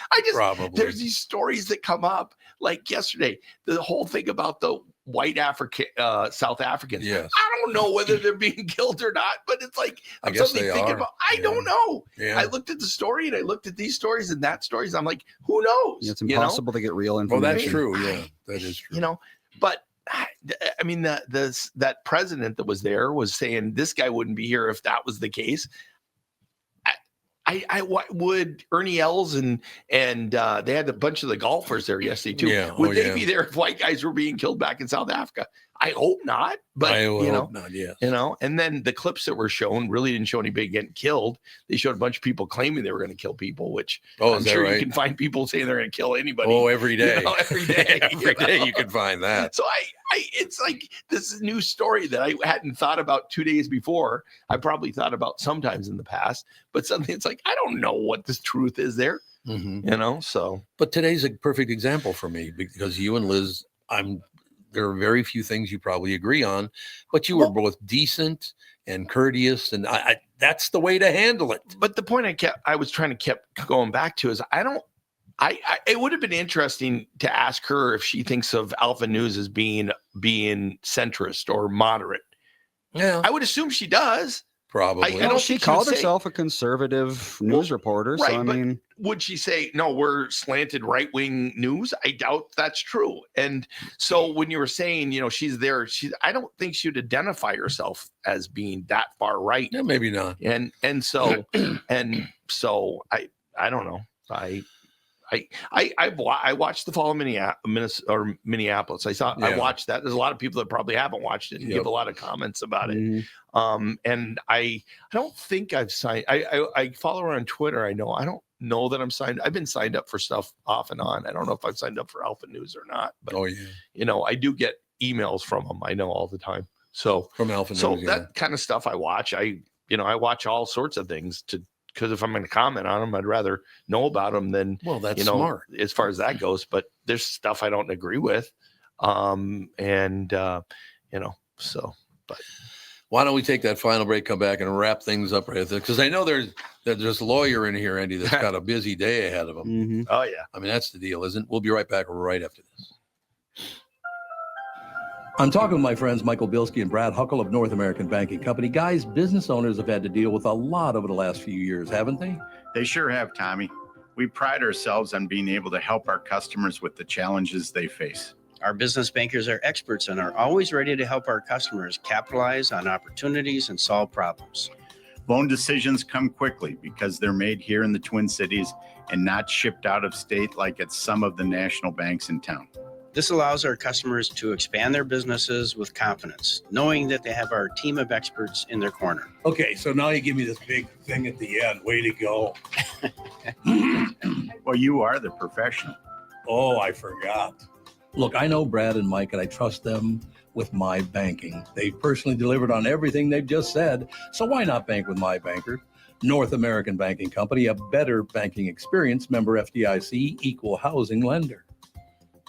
There's these stories that come up, like yesterday, the whole thing about the white South Africans. Yes. I don't know whether they're being killed or not, but it's like, I guess they are. I don't know. Yeah. I looked at the story and I looked at these stories and that stories. I'm like, who knows? It's impossible to get real information. Well, that's true. Yeah, that is true. But I mean, that president that was there was saying this guy wouldn't be here if that was the case. I would Ernie Els and they had a bunch of the golfers there yesterday too. Yeah. Would they be there if white guys were being killed back in South Africa? I hope not. But I hope not. Yes. And then the clips that were shown really didn't show anybody getting killed. They showed a bunch of people claiming they were going to kill people, which I'm sure you can find people saying they're going to kill anybody. Oh, every day. Every day. Every day you can find that. So it's like this new story that I hadn't thought about 2 days before. I probably thought about sometimes in the past, but something it's like, I don't know what the truth is there, so. But today's a perfect example for me because you and Liz, there are very few things you probably agree on, but you were both decent and courteous, and I that's the way to handle it. But the point I was trying to keep going back to is it would have been interesting to ask her if she thinks of Alpha News as being centrist or moderate. Yeah, I would assume she does. Probably. She called herself a conservative news reporter. Right, so I mean, would she say, no, we're slanted right-wing news? I doubt that's true. And so when you were saying, she's there, I don't think she would identify herself as being that far right. Yeah, maybe not. And so I don't know. I watched the fall of Minneapolis. I watched that. There's a lot of people that probably haven't watched it and give a lot of comments about it. And I don't think I've signed. I follow her on Twitter. I don't know that I'm signed. I've been signed up for stuff off and on. I don't know if I've signed up for Alpha News or not. But I do get emails from them. I know all the time. So from Alpha News. So that kind of stuff I watch. I watch all sorts of things because if I'm going to comment on them, I'd rather know about them than, that's smart as far as that goes. But there's stuff I don't agree with. But why don't we take that final break, come back and wrap things up right there? Because I know there's a lawyer in here, Andy, that's got a busy day ahead of him. Oh, yeah. I mean, that's the deal, isn't it? We'll be right back right after this. I'm talking with my friends Michael Bilski and Brad Huckle of North American Banking Company. Guys, business owners have had to deal with a lot over the last few years, haven't they? They sure have, Tommy. We pride ourselves on being able to help our customers with the challenges they face. Our business bankers are experts and are always ready to help our customers capitalize on opportunities and solve problems. Loan decisions come quickly because they're made here in the Twin Cities and not shipped out of state like at some of the national banks in town. This allows our customers to expand their businesses with confidence, knowing that they have our team of experts in their corner. Okay, so now you give me this big thing at the end. Way to go. Well, you are the professional. Oh, I forgot. Look, I know Brad and Mike, and I trust them with my banking. They've personally delivered on everything they've just said, so why not bank with my banker? North American Banking Company, a better banking experience, member FDIC, equal housing lender.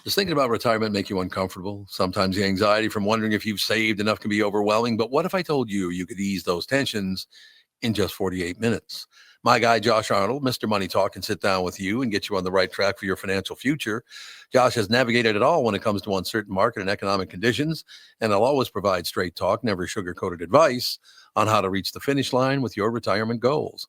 Does thinking about retirement make you uncomfortable? Sometimes the anxiety from wondering if you've saved enough can be overwhelming, but what if I told you you could ease those tensions in just 48 minutes. My guy, Josh Arnold, Mr. Money Talk, can sit down with you and get you on the right track for your financial future. Josh has navigated it all when it comes to uncertain market and economic conditions, and he'll always provide straight talk, never sugar-coated advice on how to reach the finish line with your retirement goals.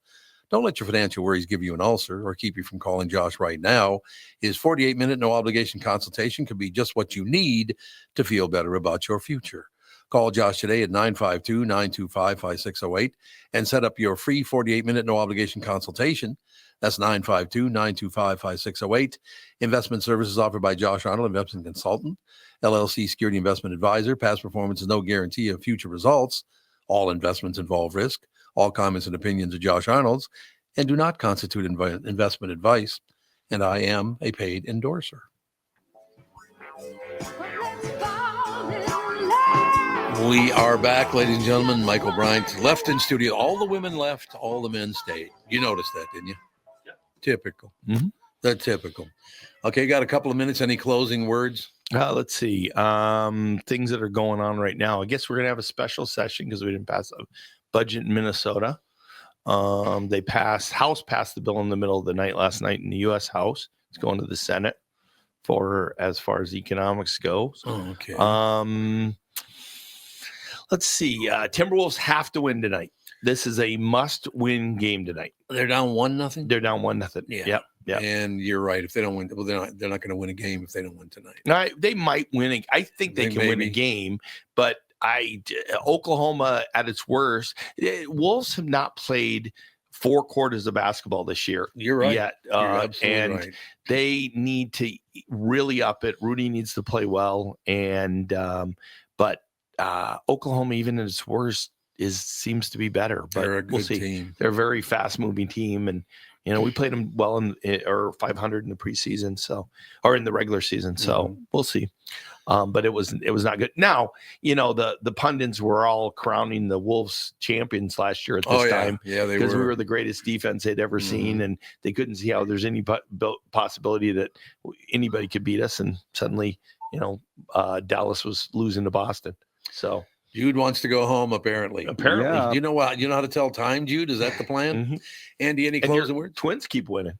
Don't let your financial worries give you an ulcer or keep you from calling Josh right now. His 48-minute no-obligation consultation could be just what you need to feel better about your future. Call Josh today at 952-925-5608 and set up your free 48-minute no-obligation consultation. That's 952-925-5608. Investment services offered by Josh Arnold, investment consultant, LLC security investment advisor. Past performance is no guarantee of future results. All investments involve risk. All comments and opinions are Josh Arnold's and do not constitute investment advice. And I am a paid endorser. We are back, ladies and gentlemen. Michael Bryant left in studio. All the women left, all the men stayed. You noticed that, didn't you? Yep. Typical. Mhm. That's typical. Okay, got a couple of minutes. Any closing words? Let's see. Things that are going on right now. I guess we're going to have a special session because we didn't pass a budget in Minnesota. House passed the bill in the middle of the night last night in the U.S. House. It's going to the Senate for as far as economics go. Oh, okay. Let's see. Timberwolves have to win tonight. This is a must-win game tonight. They're down 1-0. They're down 1-0. Yeah. Yep. And you're right. If they don't win, well, they're not going to win a game if they don't win tonight. Now, they might win. I think they can win a game, but Oklahoma at its worst. Wolves have not played 4 quarters of basketball this year. You're right. Yet, You're absolutely right. They need to really up it. Rudy needs to play well, and but Oklahoma, even at its worst, seems to be better. But They're a good we'll see. team. They're a very fast-moving team, and we played them well or 500 in the preseason, or in the regular season. So we'll see. But it was not good. Now, the pundits were all crowning the Wolves champions last year at this time. Yeah, they because were. we were the greatest defense they'd ever seen, and they couldn't see how there's any possibility that anybody could beat us. And suddenly, Dallas was losing to Boston. So Jude wants to go home, apparently. Yeah. You know what? You know how to tell time, Jude? Is that the plan? Mm-hmm. Andy, any closing words? Twins keep winning.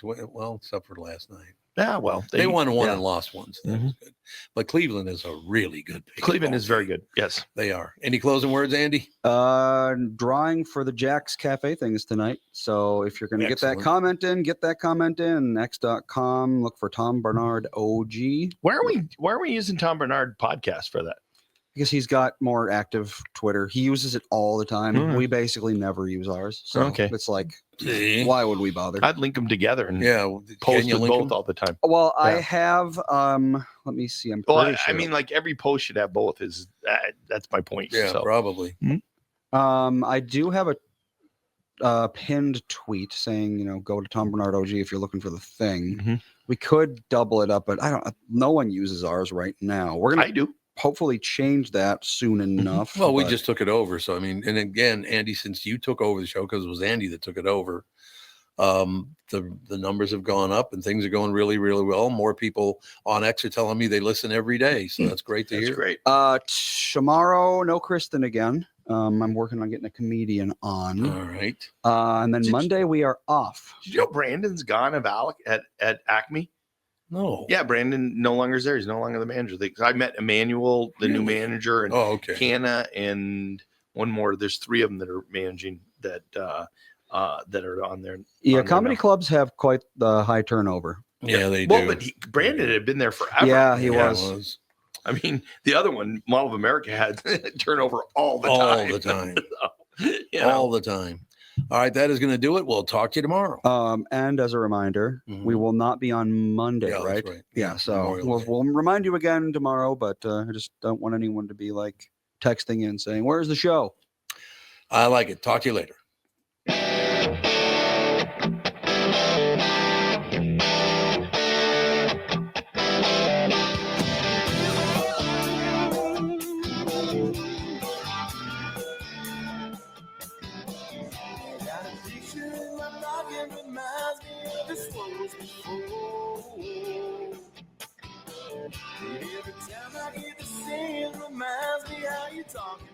Well, except for last night. Yeah, well, they won one and lost one. So that Mhm. was good. But Cleveland is a really good Cleveland is baseball very team. good. Yes. They are. Any closing words, Andy? Drawing for the Jack's Cafe things tonight. So if you're going to get that comment in. X.com. Look for Tom Bernard OG. Why are we using Tom Bernard podcast for that? Because he's got more active Twitter. He uses it all the time. Mhm. We basically never use ours. So Okay. it's like, See? why would we bother? I'd link them together and Can post you with link both them? all the time. Well, I Yeah. have, let me see. I'm Well, pretty I sure. mean, like every post should have both. That's my point. Yeah, So. probably. I do have a pinned tweet saying, go to Tom Bernard OG if you're looking for the thing. Mhm. We could double it up, but no one uses ours right now. We're I going to do. hopefully change that soon enough. Well, we but- just took it over. So, I mean, and again, Andy, since you took over the show, because it was Andy that took it over, the numbers have gone up and things are going really, really well. More people on X are telling me they listen every day. So that's great to That's hear. great. Tomorrow, no Kristen again. I'm working on getting a comedian on. All right. And then Did you- Monday we are off. Did you know Brandon's gone of Alec at Acme? No. Yeah, Brandon no longer is there. He's no longer the manager. I met Emmanuel, the new Really? manager, and Oh, okay. Canna, and one more. There's 3 of them that are managing that are on there. Yeah, on there comedy now. clubs have quite the high turnover. Yeah, they Well, do. but Brandon had been there forever. Yeah, he Yeah, it was. I mean, the other one, Mall of America, had turnover all the All time. the time. You know. All the time. All right, that is going to do it. We'll talk to you tomorrow. And as a reminder, Mhm. we will not be on Monday, Yeah, that's right? right. Yeah, Yeah, so Memorial Day. we'll remind you again tomorrow, but I just don't want anyone to be like texting in saying, "Where's the show?" I like it. Talk to you later. Every time I hear the same reminds me how you talking.